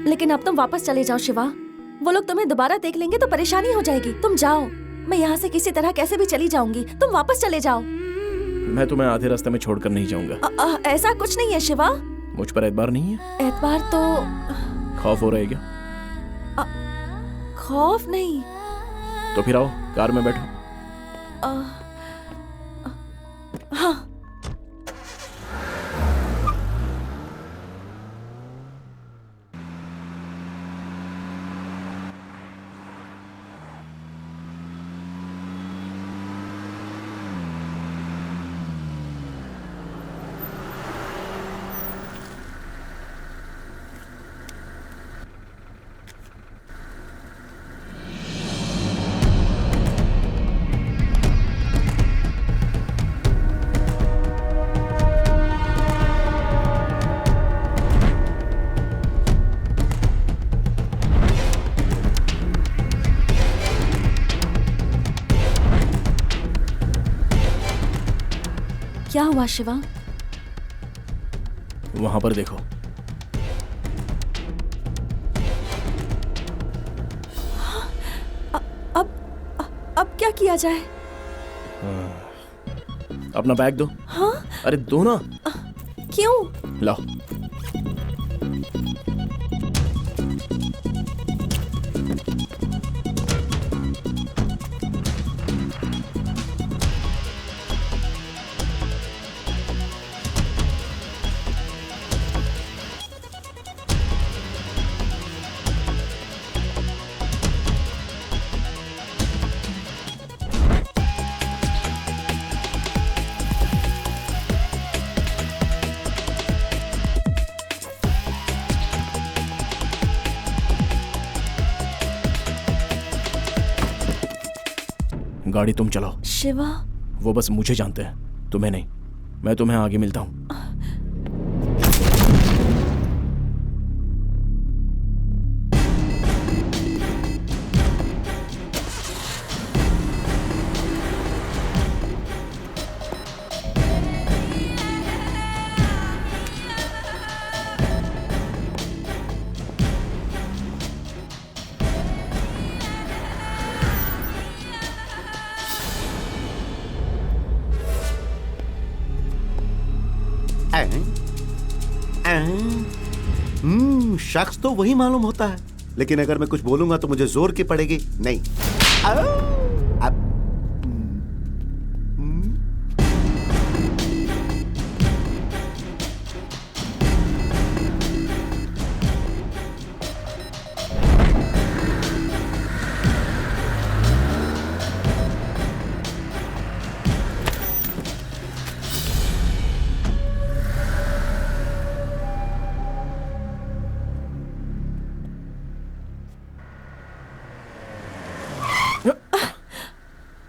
लेकिन अब तुम वापस चले जाओ शिवा, वो लोग तुम्हें दोबारा देख लेंगे तो परेशानी हो जाएगी। तुम जाओ, मैं यहाँ से किसी तरह कैसे भी चली जाऊंगी। तुम वापस चले जाओ। मैं तुम्हें आधे रास्ते में छोड़कर नहीं जाऊंगा। ऐसा कुछ नहीं है शिवा। मुझ पर एतबार नहीं है? एतबार तो खौफ हो रहा है क्या? खौफ नहीं। तो फिर आओ, कार में बैठो। हाँ। क्या हुआ शिवा? वहां पर देखो। अब क्या किया जाए? अपना बैग दो। हाँ? अरे दो ना। क्यों? लाओ। गाड़ी तुम चलाओ। शिवा, वो बस मुझे जानते हैं, तुम्हें नहीं। मैं तुम्हें आगे मिलता हूं। शख्स तो वही मालूम होता है, लेकिन अगर मैं कुछ बोलूंगा तो मुझे जोर की पड़ेगी। नहीं।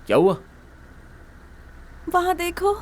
क्या हुआ? वहां देखो।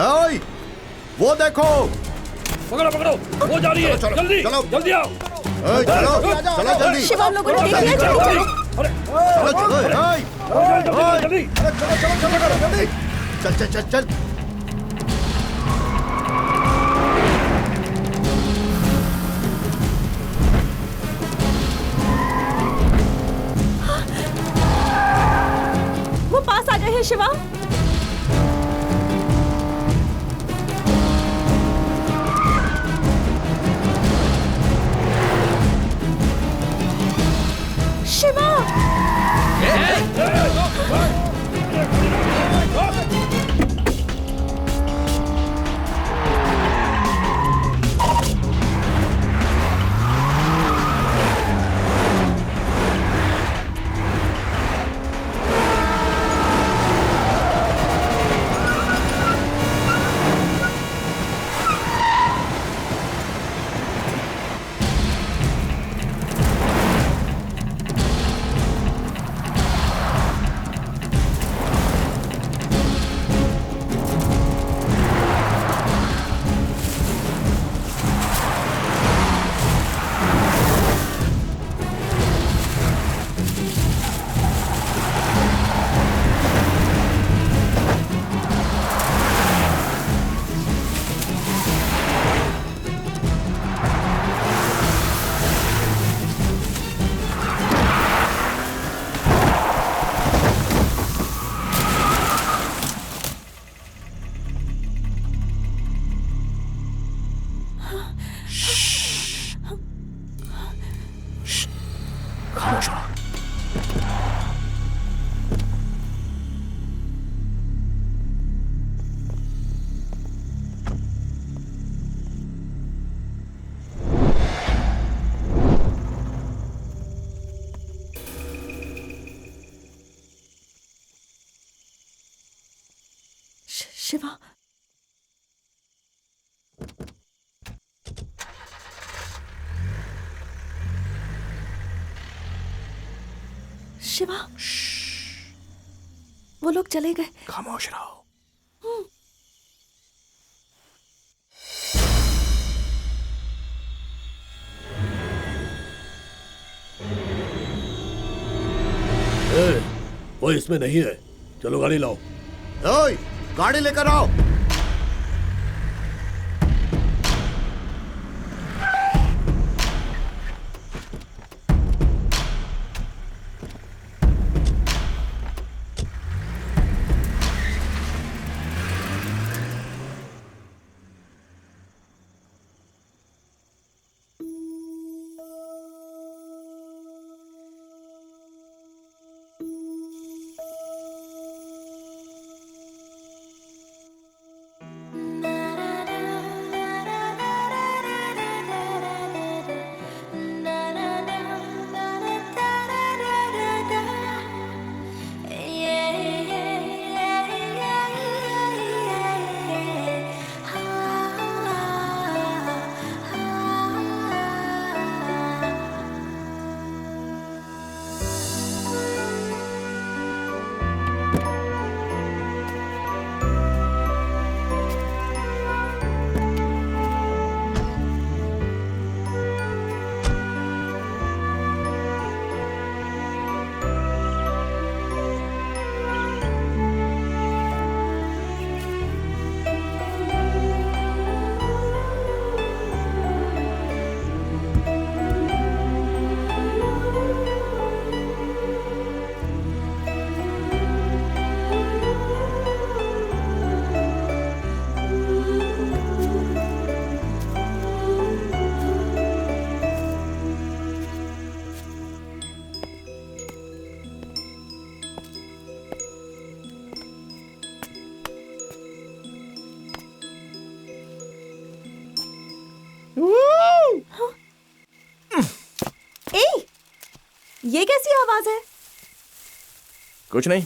ओए, वो देखो। पकड़ो पकड़ो, वो जा रही है। चलो, जल्दी चलो। जल्दी आओ। ओए, चलो चलो जल्दी। शिवा, हम लोगों ने देख लिया, चलो चलो। चलो चलो, ओए, जल्दी जल्दी। चल चल चल चल। वो पास आ गए हैं शिवा। शिवा, शिवा, शिवा, वो लोग चले गए। खामोश रहो। वो इसमें नहीं है, चलो गाड़ी लाओ। ओए, गाड़ी लेकर आओ। ये कैसी आवाज है? कुछ नहीं,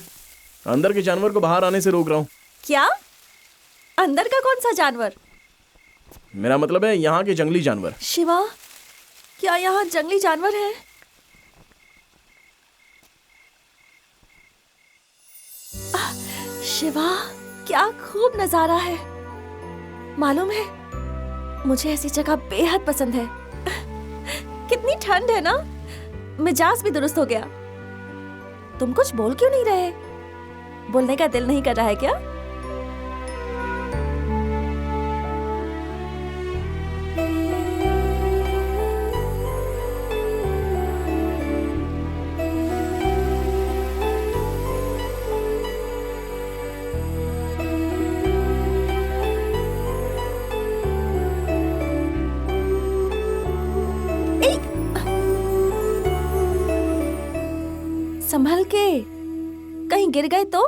अंदर के जानवर को बाहर आने से रोक रहा हूँ। क्या? अंदर का कौन सा जानवर? मेरा मतलब है यहाँ के जंगली जानवर। शिवा, क्या यहाँ जंगली जानवर है? शिवा, क्या खूब नजारा है। मालूम है, मुझे ऐसी जगह बेहद पसंद है। कितनी ठंड है ना, मिजाज भी दुरुस्त हो गया। तुम कुछ बोल क्यों नहीं रहे? बोलने का दिल नहीं कर रहा है क्या? संभल के, कहीं गिर गए तो?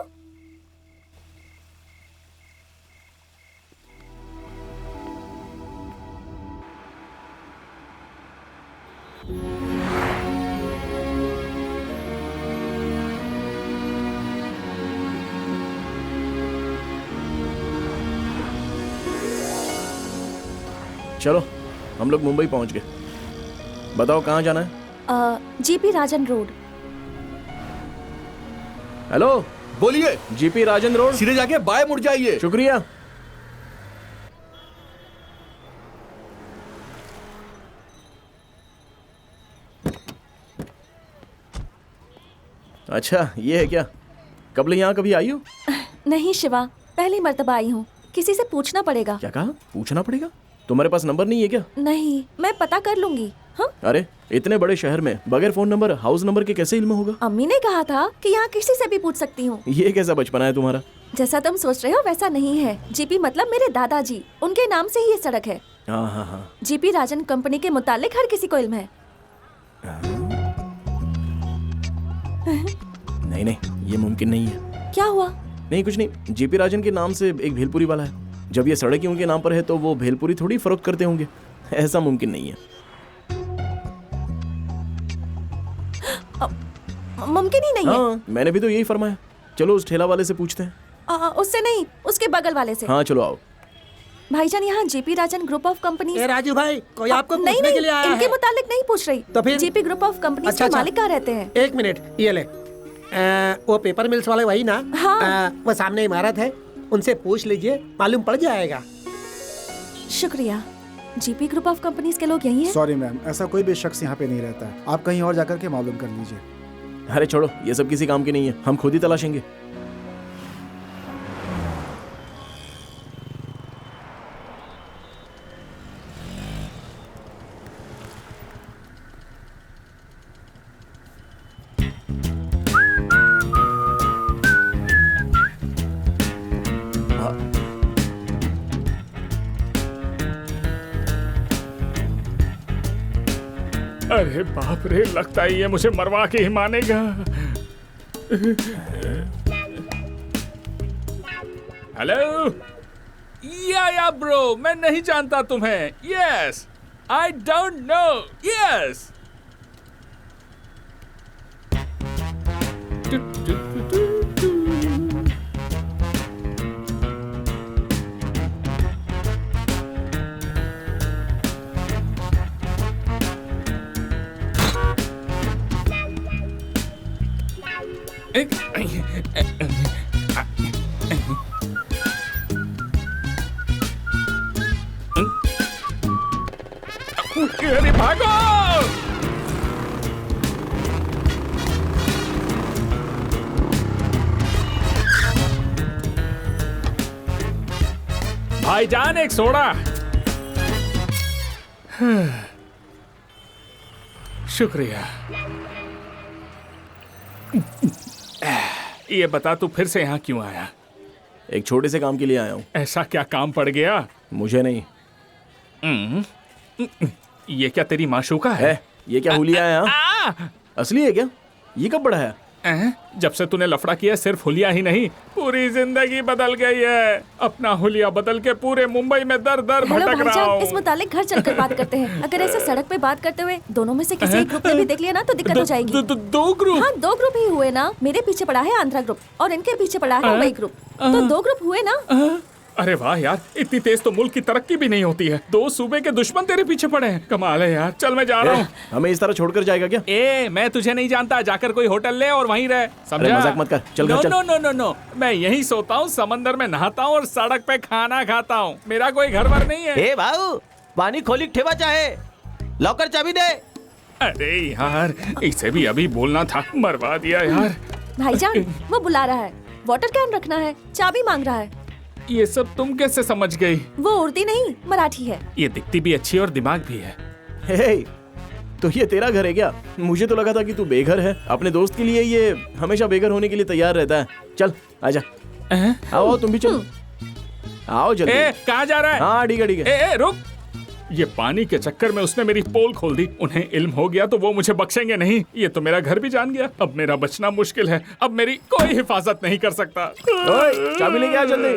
चलो हम लोग मुंबई पहुंच गए। बताओ कहाँ जाना है? जीपी राजन रोड। हेलो, बोलिए। जीपी राजन रोड। सीधे जाके बाएं मुड़ जाइए। शुक्रिया। अच्छा ये है क्या? कब ले यहाँ कभी आई हो? नहीं शिवा, पहली मर्तबा आई हूँ। किसी से पूछना पड़ेगा। क्या कहा? पूछना पड़ेगा? तुम्हारे पास नंबर नहीं है क्या? नहीं, मैं पता कर लूंगी। हाँ? अरे इतने बड़े शहर में बगैर फोन नंबर, हाउस नंबर के कैसे इल्म होगा? अम्मी ने कहा था कि यहाँ किसी से भी पूछ सकती हूँ। ये कैसा बचपना है तुम्हारा? जैसा तुम सोच रहे हो वैसा नहीं है। जीपी मतलब मेरे दादाजी, उनके नाम से ही ये सड़क है। हाँ हाँ हाँ। जीपी राजन कंपनी के मुतालिक हर किसी को इल्म है। नहीं नहीं, ये मुमकिन नहीं है। क्या हुआ? नहीं कुछ नहीं। जीपी राजन के नाम से एक भेलपुरी वाला है। जब ये सड़क ही उनके नाम पर है तो वो भेलपुरी थोड़ी फरोख्त करते होंगे। ऐसा मुमकिन नहीं है। मुमकिन ही नहीं हाँ, मैंने भी तो यही फरमाया। चलो उस ठेला वाले से पूछते हैं। उससे नहीं, उसके बगल वाले से। हाँ चलो आओ। भाईजान, यहाँ GP Rajan group of company. Raju भाई, कोई आपको नहीं, पूछने के लिए आया इनके है। मुतालिक नहीं पूछ रही। तो फिर? जीपी ग्रुप ऑफ कंपनी के मालिक कहाँ रहते हैं? एक मिनट, ये ले। वो पेपर मिल्स वाले वही ना? हाँ। वो सामने इमारत है, उनसे पूछ लीजिए, मालूम पड़ जाएगा। शुक्रिया। जीपी ग्रुप ऑफ कंपनीज के लोग यही हैं? सॉरी मैम, ऐसा कोई भी शख्स यहाँ पे नहीं रहता है। आप कहीं और जाकर के मालूम कर लीजिए। अरे छोड़ो, ये सब किसी काम की नहीं है, हम खुद ही तलाशेंगे। अरे बाप रे, लगता है ये मुझे मरवा के ही मानेगा। हेलो या ब्रो, मैं नहीं जानता तुम्हें। Yes, I don't know. Yes अरे भागो! भाईजान एक सोडा। शुक्रिया। ये बता, तू फिर से यहाँ क्यों आया? एक छोटे से काम के लिए आया हूँ। ऐसा क्या काम पड़ गया? मुझे नहीं। ये क्या तेरी माशूका है? ये क्या हुलिया है? हाँ? असली है क्या? ये कब बढ़ा है? जब से तूने लफड़ा किया, सिर्फ हुलिया ही नहीं, पूरी जिंदगी बदल गई है। अपना हुलिया बदल के पूरे मुंबई में दर दर भटक रहा हूँ। इस मुतालिक घर चलकर बात करते हैं। अगर ऐसे सड़क पे बात करते हुए दोनों में से किसी एक ग्रुप ने भी देख लिया ना तो दिक्कत हो जाएगी। दो ग्रुप? हाँ, 2 ग्रुप ही हुए ना। मेरे पीछे पड़ा है आंध्रा ग्रुप और इनके पीछे पड़ा है मुंबई ग्रुप। तो 2 ग्रुप हुए ना। अरे वाह यार, इतनी तेज तो मुल्क की तरक्की भी नहीं होती है। 2 सूबे के दुश्मन तेरे पीछे पड़े हैं। कमाल है यार। चल मैं जा रहा हूँ। हमें इस तरह छोड़कर जाएगा क्या? मैं तुझे नहीं जानता। जाकर कोई होटल ले और वहीं रह, समझा? मजाक मत कर, चल घर चल। नो नो नो नो, मैं यहीं सोता हूँ, समंदर में नहाता हूँ और सड़क पे खाना खाता हूँ। मेरा कोई घर वर नहीं है। भाऊ, पानी खोली ठेवा चाहे, लॉकर चाबी दे। अरे यार, इसे भी अभी बोलना था, मरवा दिया यार। भाईजान, वो बुला रहा है, वाटर कैन रखना है, चाबी मांग रहा है। ये सब तुम कैसे समझ गई? वो उर्दी नहीं, मराठी है। ये दिखती भी अच्छी और दिमाग भी है। हे, तो ये तेरा घर है क्या? मुझे तो लगा था कि तू बेघर है। अपने दोस्त के लिए ये हमेशा बेघर होने के लिए तैयार रहता है। चल आजा, आओ तुम भी चलो, आओ जल्दी। कहाँ जा रहा है? हाँ ठीक है ठीक है। रुक, ये पानी के चक्कर में उसने मेरी पोल खोल दी। उन्हें इल्म हो गया तो वो मुझे बख्शेंगे नहीं। ये तो मेरा घर भी जान गया। अब मेरा बचना मुश्किल है। अब मेरी कोई हिफाजत नहीं कर सकता। ओए, चाबी लेके आ जल्दी।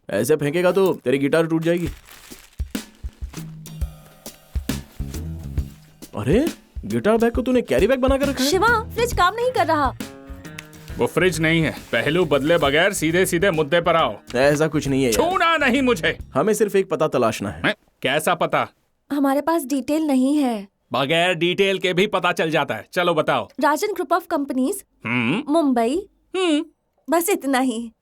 ऐसे फेंकेगा तो तेरी गिटार टूट जाएगी। अरे, गिटार बैग को तूने कैरी बैग बनाकर रखा है? शिवा, फ्रिज काम नहीं कर रहा। वो फ्रिज नहीं है। पहलू बदले बगैर सीधे सीधे मुद्दे पर आओ। ऐसा कुछ नहीं है यार। छूना नहीं मुझे। हमें सिर्फ एक पता तलाशना है। कैसा पता? हमारे पास डिटेल नहीं है। बगैर डिटेल के भी पता चल जाता है। चलो बताओ। राजन ग्रुप ऑफ कंपनीज, मुंबई। बस इतना ही।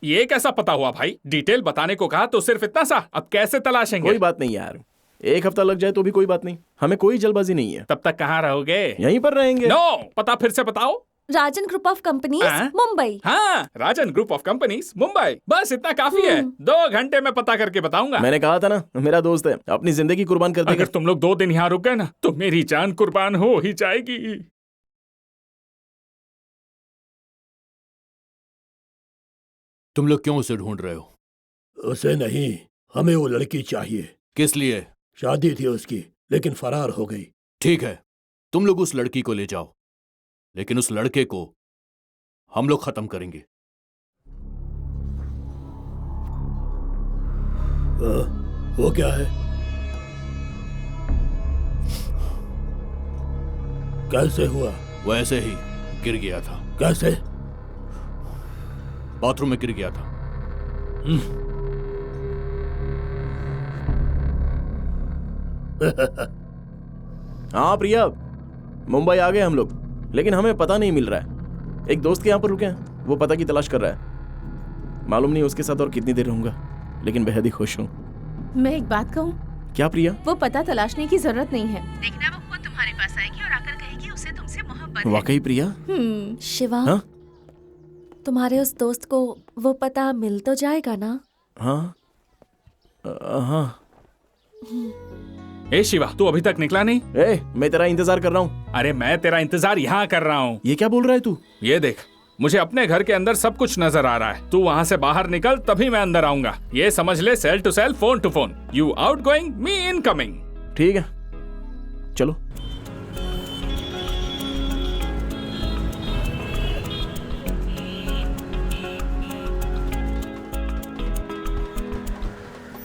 ये कैसा पता हुआ भाई? डिटेल बताने को कहा तो सिर्फ इतना सा। अब कैसे तलाशेंगे? कोई बात नहीं यार, 1 हफ्ता लग जाए तो भी कोई बात नहीं। हमें कोई जल्दबाजी नहीं है। तब तक कहाँ रहोगे? यहीं पर रहेंगे। नो, पता फिर से बताओ। राजन ग्रुप ऑफ कंपनीज, मुंबई। हाँ, राजन ग्रुप ऑफ कंपनीज, मुंबई। बस इतना काफी है। 2 घंटे में पता करके बताऊंगा। मैंने कहा था ना, मेरा दोस्त है, अपनी जिंदगी कुर्बान कर देगा। अगर तुम लोग 2 दिन यहाँ रुक गए ना तो मेरी जान कुर्बान हो ही जाएगी। तुम लोग क्यों उसे ढूंढ रहे हो? उसे नहीं, हमें वो लड़की चाहिए। किस लिए? शादी थी उसकी, लेकिन फरार हो गई। ठीक है, तुम लोग उस लड़की को ले जाओ, लेकिन उस लड़के को हम लोग खत्म करेंगे। वो क्या है? कैसे हुआ? वो ऐसे ही गिर गया था। कैसे? बाथरूम में गिर गया था। हाँ प्रिया, मुंबई आ गए हम लोग, लेकिन हमें पता नहीं मिल रहा है। एक दोस्त के यहाँ पर रुके हैं, वो पता की तलाश कर रहा है। मालूम नहीं उसके साथ और कितनी देर रहूंगा, लेकिन बेहद ही खुश हूँ। मैं एक बात कहूँ? क्या प्रिया? वो पता तलाशने की जरूरत नहीं है। देखना, वो खुद तुम्हारे पास आएगी और आकर कहेगी उसे तुमसे मोहब्बत है। वाकई प्रिया? शिवा, हाँ? तुम्हारे उस दोस्त को वो पता मिल तो जाएगा ना? हाँ हाँ। ए शिवा, तू अभी तक निकला नहीं? मैं तेरा इंतजार कर रहा हूँ। अरे मैं तेरा इंतजार यहाँ कर रहा हूँ। ये क्या बोल रहा है तू? ये देख, मुझे अपने घर के अंदर सब कुछ नजर आ रहा है। तू वहाँ से बाहर निकल, तभी मैं अंदर आऊंगा। ये समझ ले, cell to cell, phone to phone. You outgoing, me incoming. ठीक है, चलो।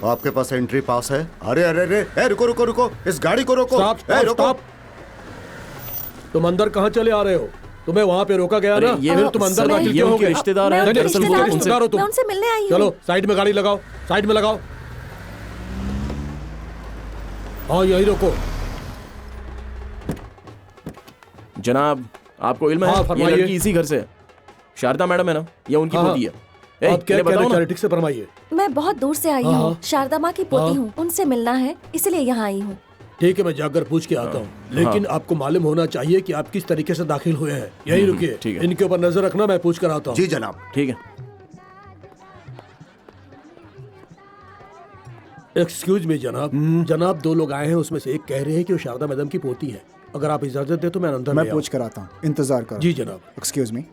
आपके पास एंट्री पास है? अरे अरे अरे, रुको रुको रुको, इस गाड़ी को रोको। स्टॉप। तुम अंदर कहाँ चले आ रहे हो? तुम्हें वहाँ पे रोका गया ना? ये तुम अंदर दाखिल क्यों हो गए? रिश्तेदार हैं, रिश्तेदार हो तुम। मैं उनसे मिलने आई हूँ। चलो साइड में गाड़ी लगाओ, साइड में लगाओ। हाँ यही रोको। जनाब, आपको इल्म है? हाँ, ये लड़की इसी घर से, शारदा मैडम है ना, ये उनकी पोती है। आप क्या कह रहे हैं? ठीक से फरमाइए। मैं बहुत दूर से आई हूँ, शारदा माँ की पोती हूँ, उनसे मिलना है, इसलिए यहाँ आई हूँ। ठीक है, मैं जाकर पूछ के आता हूँ, लेकिन आपको मालूम होना चाहिए कि आप किस तरीके से दाखिल हुए हैं। यही रुकिए, इनके ऊपर नजर रखना, मैं पूछ कर आता हूँ। जी जनाब। ठीक है। एक्सक्यूज मी जनाब। जनाब, 2 लोग आए हैं, उसमें से एक कह रहे हैं कि वो शारदा मैडम की पोती है। अगर आप इजाजत दे तो मैं अंदर मैं पूछ कर आता हूँ, इंतजार करो। जी जनाब। Excuse me.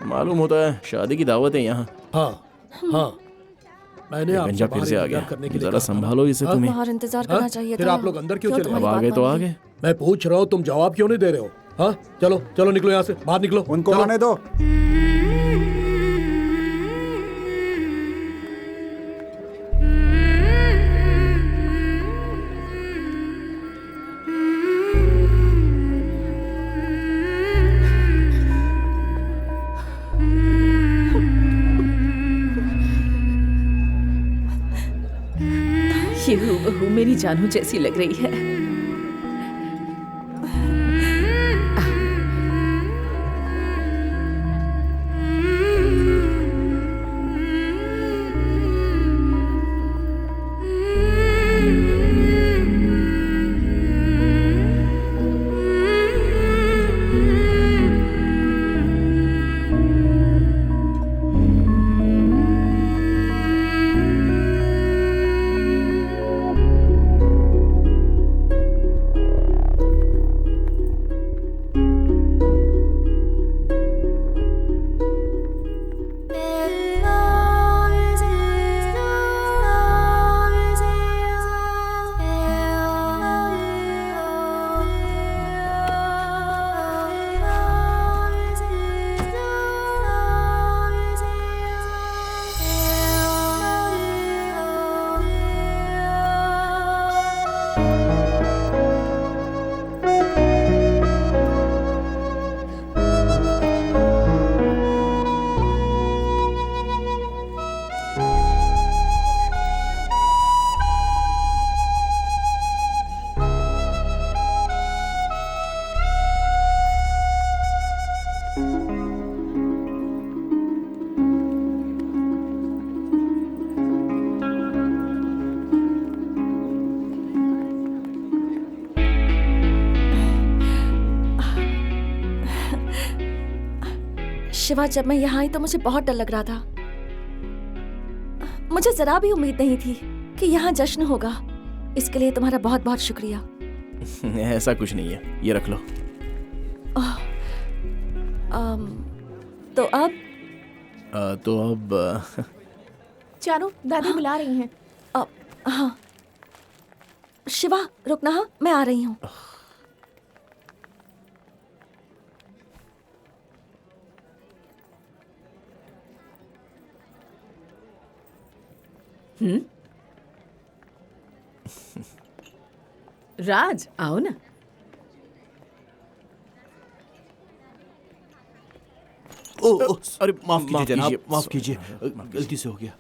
मालूम होता है शादी की दावत है यहाँ। हाँ, मैंने आपसे फिर से आ गया, जरा संभालो इसे तुम्हें। बाहर इंतजार करना चाहिए था। फिर आप लोग अंदर क्यों चले? अब आगे तो आगे। मैं पूछ रहा हूँ, तुम जवाब क्यों नहीं दे रहे हो? हाँ, चलो चलो निकलो यहाँ से, बाहर निकलो। उनको आने दो। ये हूबहू मेरी जानू जैसी लग रही है। शिवा, जब मैं यहाँ आई तो मुझे बहुत डर लग रहा था। मुझे जरा भी उम्मीद नहीं थी कि यहाँ जश्न होगा। इसके लिए तुम्हारा बहुत बहुत शुक्रिया। ऐसा कुछ नहीं है, ये रख लो। तो अब जानू, दादी बुला रही हैं। हाँ शिवा, रुकना। हाँ, मैं आ रही हूँ। राज, आओ ना। अरे माफ कीजिए जनाब, माफ कीजिए, गलती से हो गया।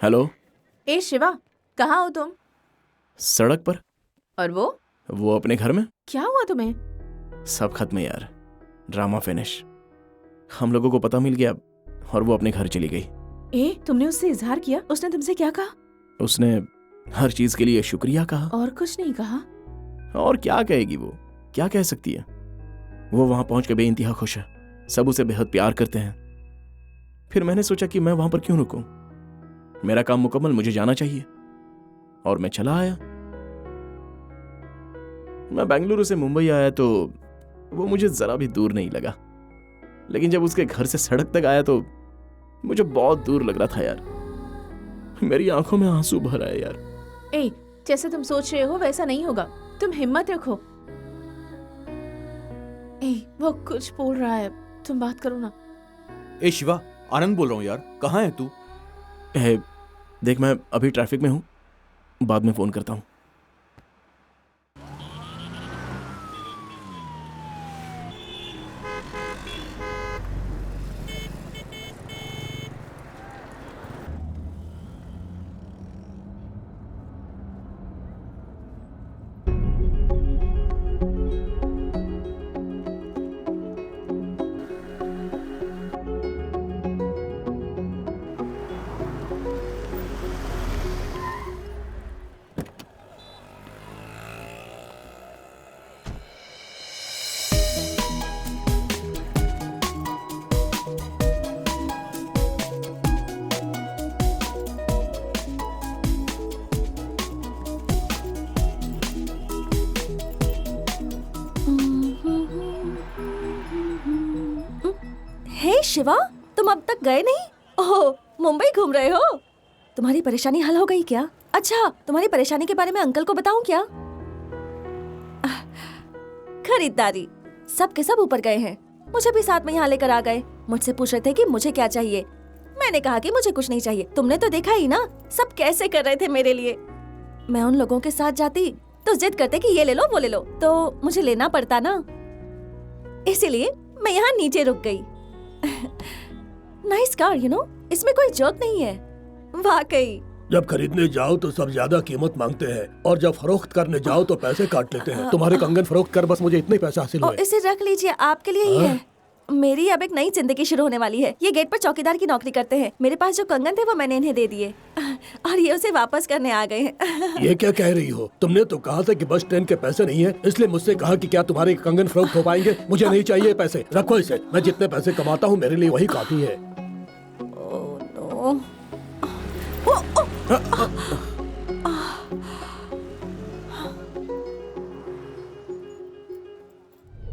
हेलो। ए शिवा, कहाँ हो तुम? सड़क पर। और वो अपने घर में। क्या हुआ तुम्हें? सब खत्म यार, ड्रामा फिनिश। हम लोगों को पता मिल गया और वो अपने घर चली गई। ए, तुमने उससे इजहार किया? उसने तुमसे क्या कहा? उसने हर चीज के लिए शुक्रिया कहा। और कुछ नहीं कहा? और क्या कहेगी वो, क्या कह सकती है? वो वहां पहुंच के बेइंतहा खुश है, सब उसे बेहद प्यार करते हैं। फिर मैंने सोचा कि मैं वहां पर क्यों रुकूं, मेरा काम मुकम्मल, मुझे जाना चाहिए। और मैं चला आया। मैं बेंगलुरु से मुंबई आया तो वो मुझे जरा भी दूर नहीं लगा, लेकिन जब उसके घर से सड़क तक आया तो मुझे बहुत दूर लग रहा था यार। मेरी आंखों में आंसू भर आए यार। ए, जैसे तुम सोच रहे हो वैसा नहीं होगा, तुम हिम्मत रखो। ए, वो कुछ बोल रहा है, तुम बात करो ना। ए शिवा, आनंद बोल रहा हूँ यार, कहाँ है तू? देख, मैं अभी ट्रैफिक में हूँ, बाद में फोन करता हूँ। हे शिवा, तुम अब तक गए नहीं? ओह, मुंबई घूम रहे हो? तुम्हारी परेशानी हल हो गई क्या? अच्छा, तुम्हारी परेशानी के बारे में अंकल को बताऊं क्या? खरीदारी सब के सब ऊपर गए हैं, मुझे भी साथ में यहाँ लेकर आ गए। मुझसे पूछ रहे थे कि मुझे क्या चाहिए। मैंने कहा कि मुझे कुछ नहीं चाहिए। तुमने तो देखा ही ना, सब कैसे कर रहे थे मेरे लिए। मैं उन लोगों के साथ जाती तो जिद करते कि ये ले लो वो ले लो, तो मुझे लेना पड़ता ना, इसीलिए मैं यहाँ नीचे रुक गई। नाइस कार, यू नो, इसमें कोई जोक नहीं है वाकई। जब खरीदने जाओ तो सब ज्यादा कीमत मांगते हैं और जब फरोख्त करने जाओ तो पैसे काट लेते हैं। तुम्हारे कंगन फरोख्त कर बस मुझे इतने पैसे हासिल हुए। इसे रख लीजिए, आपके लिए ही है। मेरी अब एक नई जिंदगी शुरू होने वाली है। ये गेट पर चौकीदार की नौकरी करते हैं। मेरे पास जो कंगन थे वो मैंने इन्हें दे दिए और ये उसे वापस करने आ गए हैं। ये क्या कह रही हो? तुमने तो कहा था कि बस ट्रेन के पैसे नहीं है, इसलिए मुझसे कहा कि क्या तुम्हारे कंगन फरोख्त हो पाएंगे। मुझे नहीं चाहिए पैसे, रखो इसे। मैं जितने पैसे कमाता हूँ मेरे लिए वही काफी है।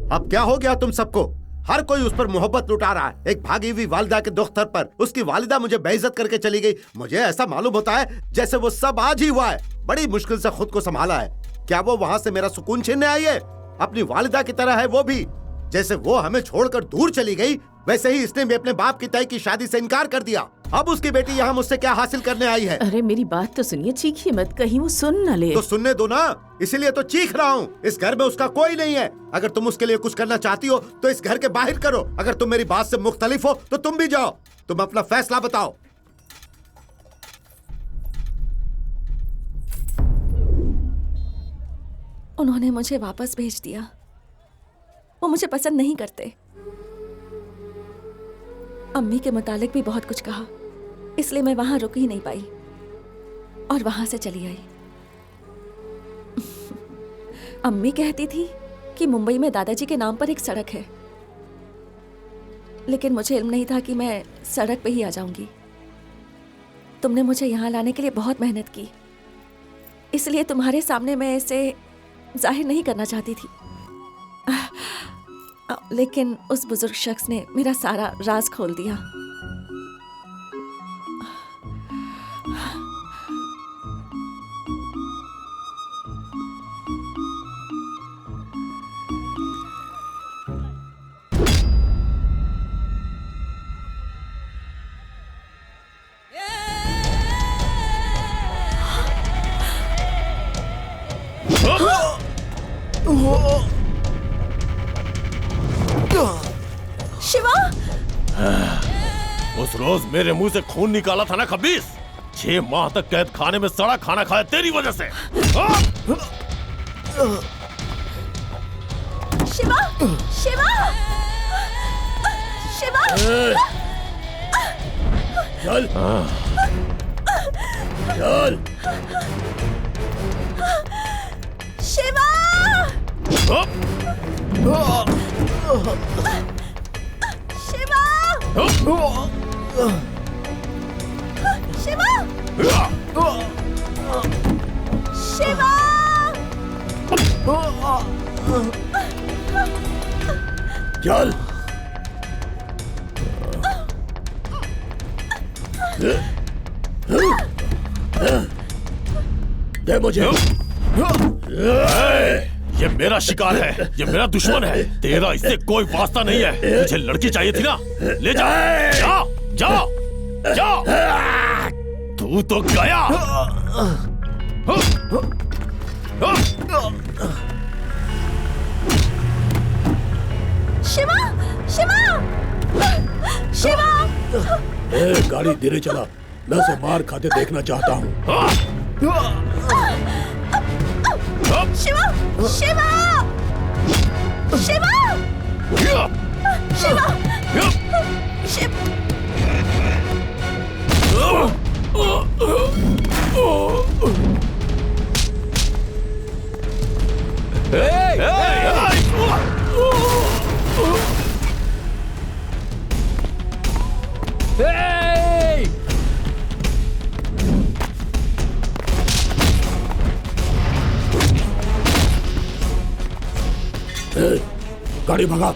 अब क्या हो गया तुम सबको? हर कोई उस पर मोहब्बत लुटा रहा है, एक भागी हुई वालिदा के दफ्तर पर। उसकी वालिदा मुझे बेइज्जत करके चली गई। मुझे ऐसा मालूम होता है जैसे वो सब आज ही हुआ है। बड़ी मुश्किल से खुद को संभाला है। क्या वो वहाँ से मेरा सुकून छीनने आई है? अपनी वालिदा की तरह है वो भी। जैसे वो हमें छोड़कर दूर चली गई, वैसे ही इसने भी अपने बाप की तय की शादी से इनकार कर दिया। अब उसकी बेटी यहाँ मुझसे क्या हासिल करने आई है? अरे मेरी बात तो सुनिए, चीखिए मत, कहीं वो सुन न ले। तो सुनने दो ना, इसीलिए तो चीख रहा हूँ। इस घर में उसका कोई नहीं है। अगर तुम उसके लिए कुछ करना चाहती हो तो इस घर के बाहर करो। अगर तुम मेरी बात से मुख्तलिफ हो तो तुम भी जाओ। तुम अपना फैसला बताओ। उन्होंने मुझे वापस भेज दिया। वो मुझे पसंद नहीं करते। अम्मी के मुतालिक भी बहुत कुछ कहा, इसलिए मैं वहां रुक ही नहीं पाई और वहां से चली आई। अम्मी कहती थी कि मुंबई में दादाजी के नाम पर एक सड़क है, लेकिन मुझे इल्म नहीं था कि मैं सड़क पे ही आ जाऊंगी। तुमने मुझे यहाँ लाने के लिए बहुत मेहनत की, इसलिए तुम्हारे सामने मैं इसे जाहिर नहीं करना चाहती थी। लेकिन उस बुजुर्ग शख्स ने मेरा सारा राज खोल दिया। शिवा! उस रोज मेरे मुंह से खून निकाला था ना खबीस, 6 माह तक कैद खाने में सड़ा खाना खाया तेरी वजह से। शिवा, शिवा, शिवा। चल, चल। शिवा, शिवा, शिवा, चल। दे मुझे। ये मेरा शिकार है, ये मेरा दुश्मन है, तेरा इससे कोई वास्ता नहीं है। तुझे लड़की चाहिए थी ना, ले जा, जा, जा, जा। तू तो गया। शिवा, शिवा, शिवा। गाड़ी धीरे चला, मैं उसे मार खाते देखना चाहता हूँ। शिवा, शिवा, शिवा, शिवा, गाड़ी भगा।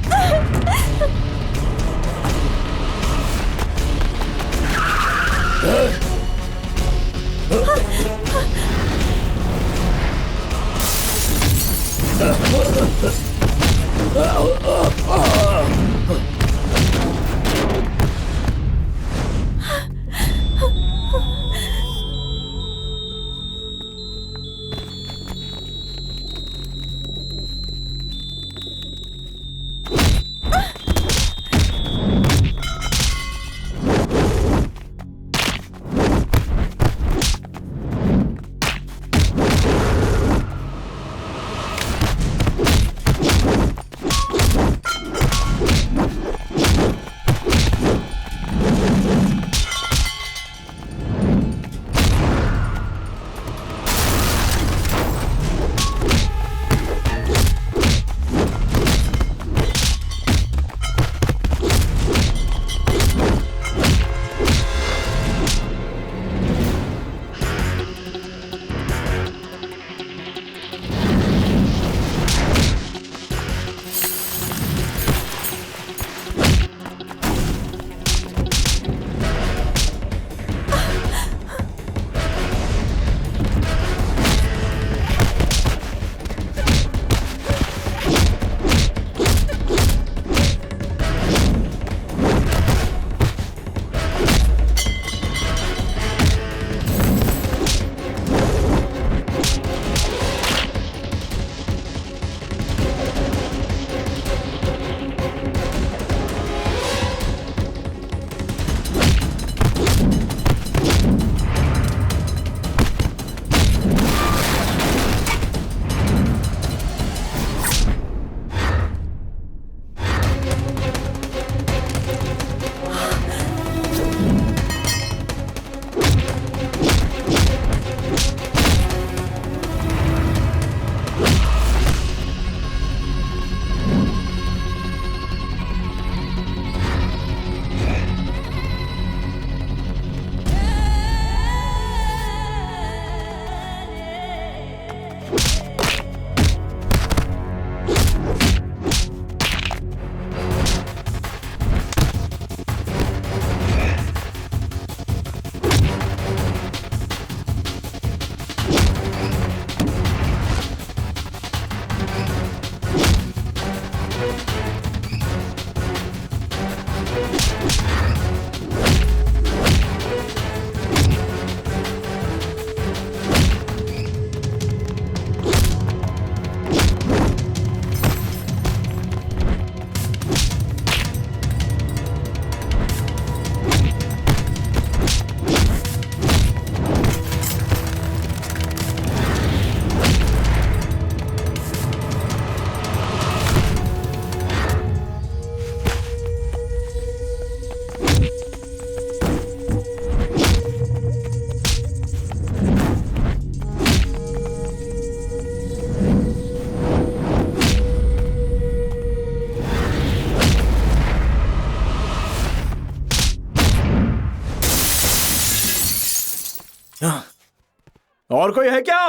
और कोई है क्या?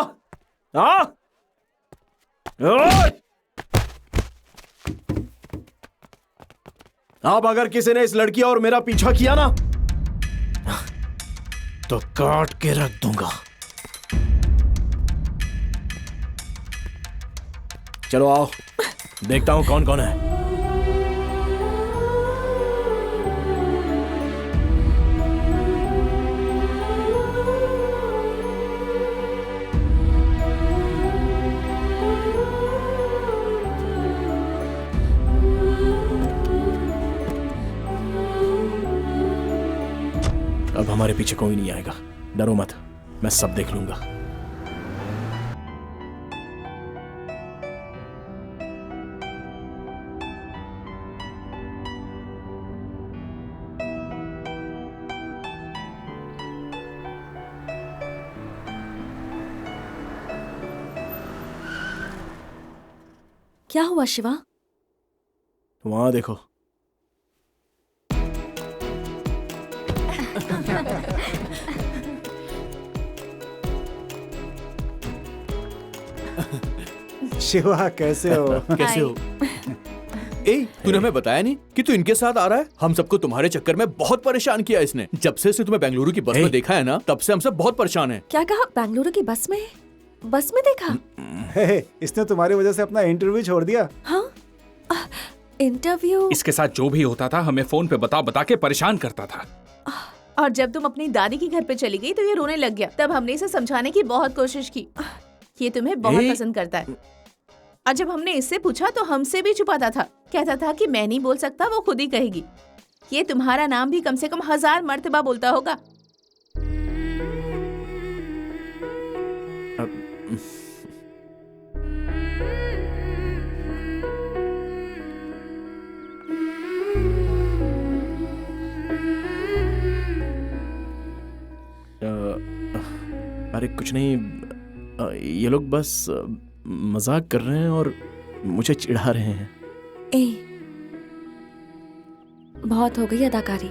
हाँ? ओए! अब अगर किसी ने इस लड़की और मेरा पीछा किया ना तो काट के रख दूंगा। चलो आओ, देखता हूं कौन कौन है। अब हमारे पीछे कोई नहीं आएगा, डरो मत, मैं सब देख लूंगा। क्या हुआ शिवा? वहां देखो। शिवा कैसे हो? कैसे हो? ए, तूने हमें बताया नहीं कि तू इनके साथ आ रहा है? हम सबको तुम्हारे चक्कर में बहुत परेशान किया इसने। जब से तुम्हें बेंगलुरु की बस में देखा है ना, तब से हम सब बहुत परेशान हैं। क्या कहा? बेंगलुरु की बस में? बस में देखा? इसने तुम्हारी वजह से अपना इंटरव्यू छोड़ दिया। हाँ? इंटरव्यू? इसके साथ जो भी होता था हमें फोन पे बता बता के परेशान करता था। और जब तुम अपनी दादी के घर पे चली गई तो ये रोने लग गया। तब हमने इसे समझाने की बहुत कोशिश की। ये तुम्हें बहुत पसंद करता है। और जब हमने इससे पूछा तो हमसे भी छुपाता था। कहता था कि मैं नहीं बोल सकता, वो खुद ही कहेगी। ये तुम्हारा नाम भी कम से कम 1000 मर्तबा बोलता होगा। अरे कुछ नहीं, ये लोग बस मजाक कर रहे हैं और मुझे चिढ़ा रहे हैं। ए, बहुत हो गई अदाकारी।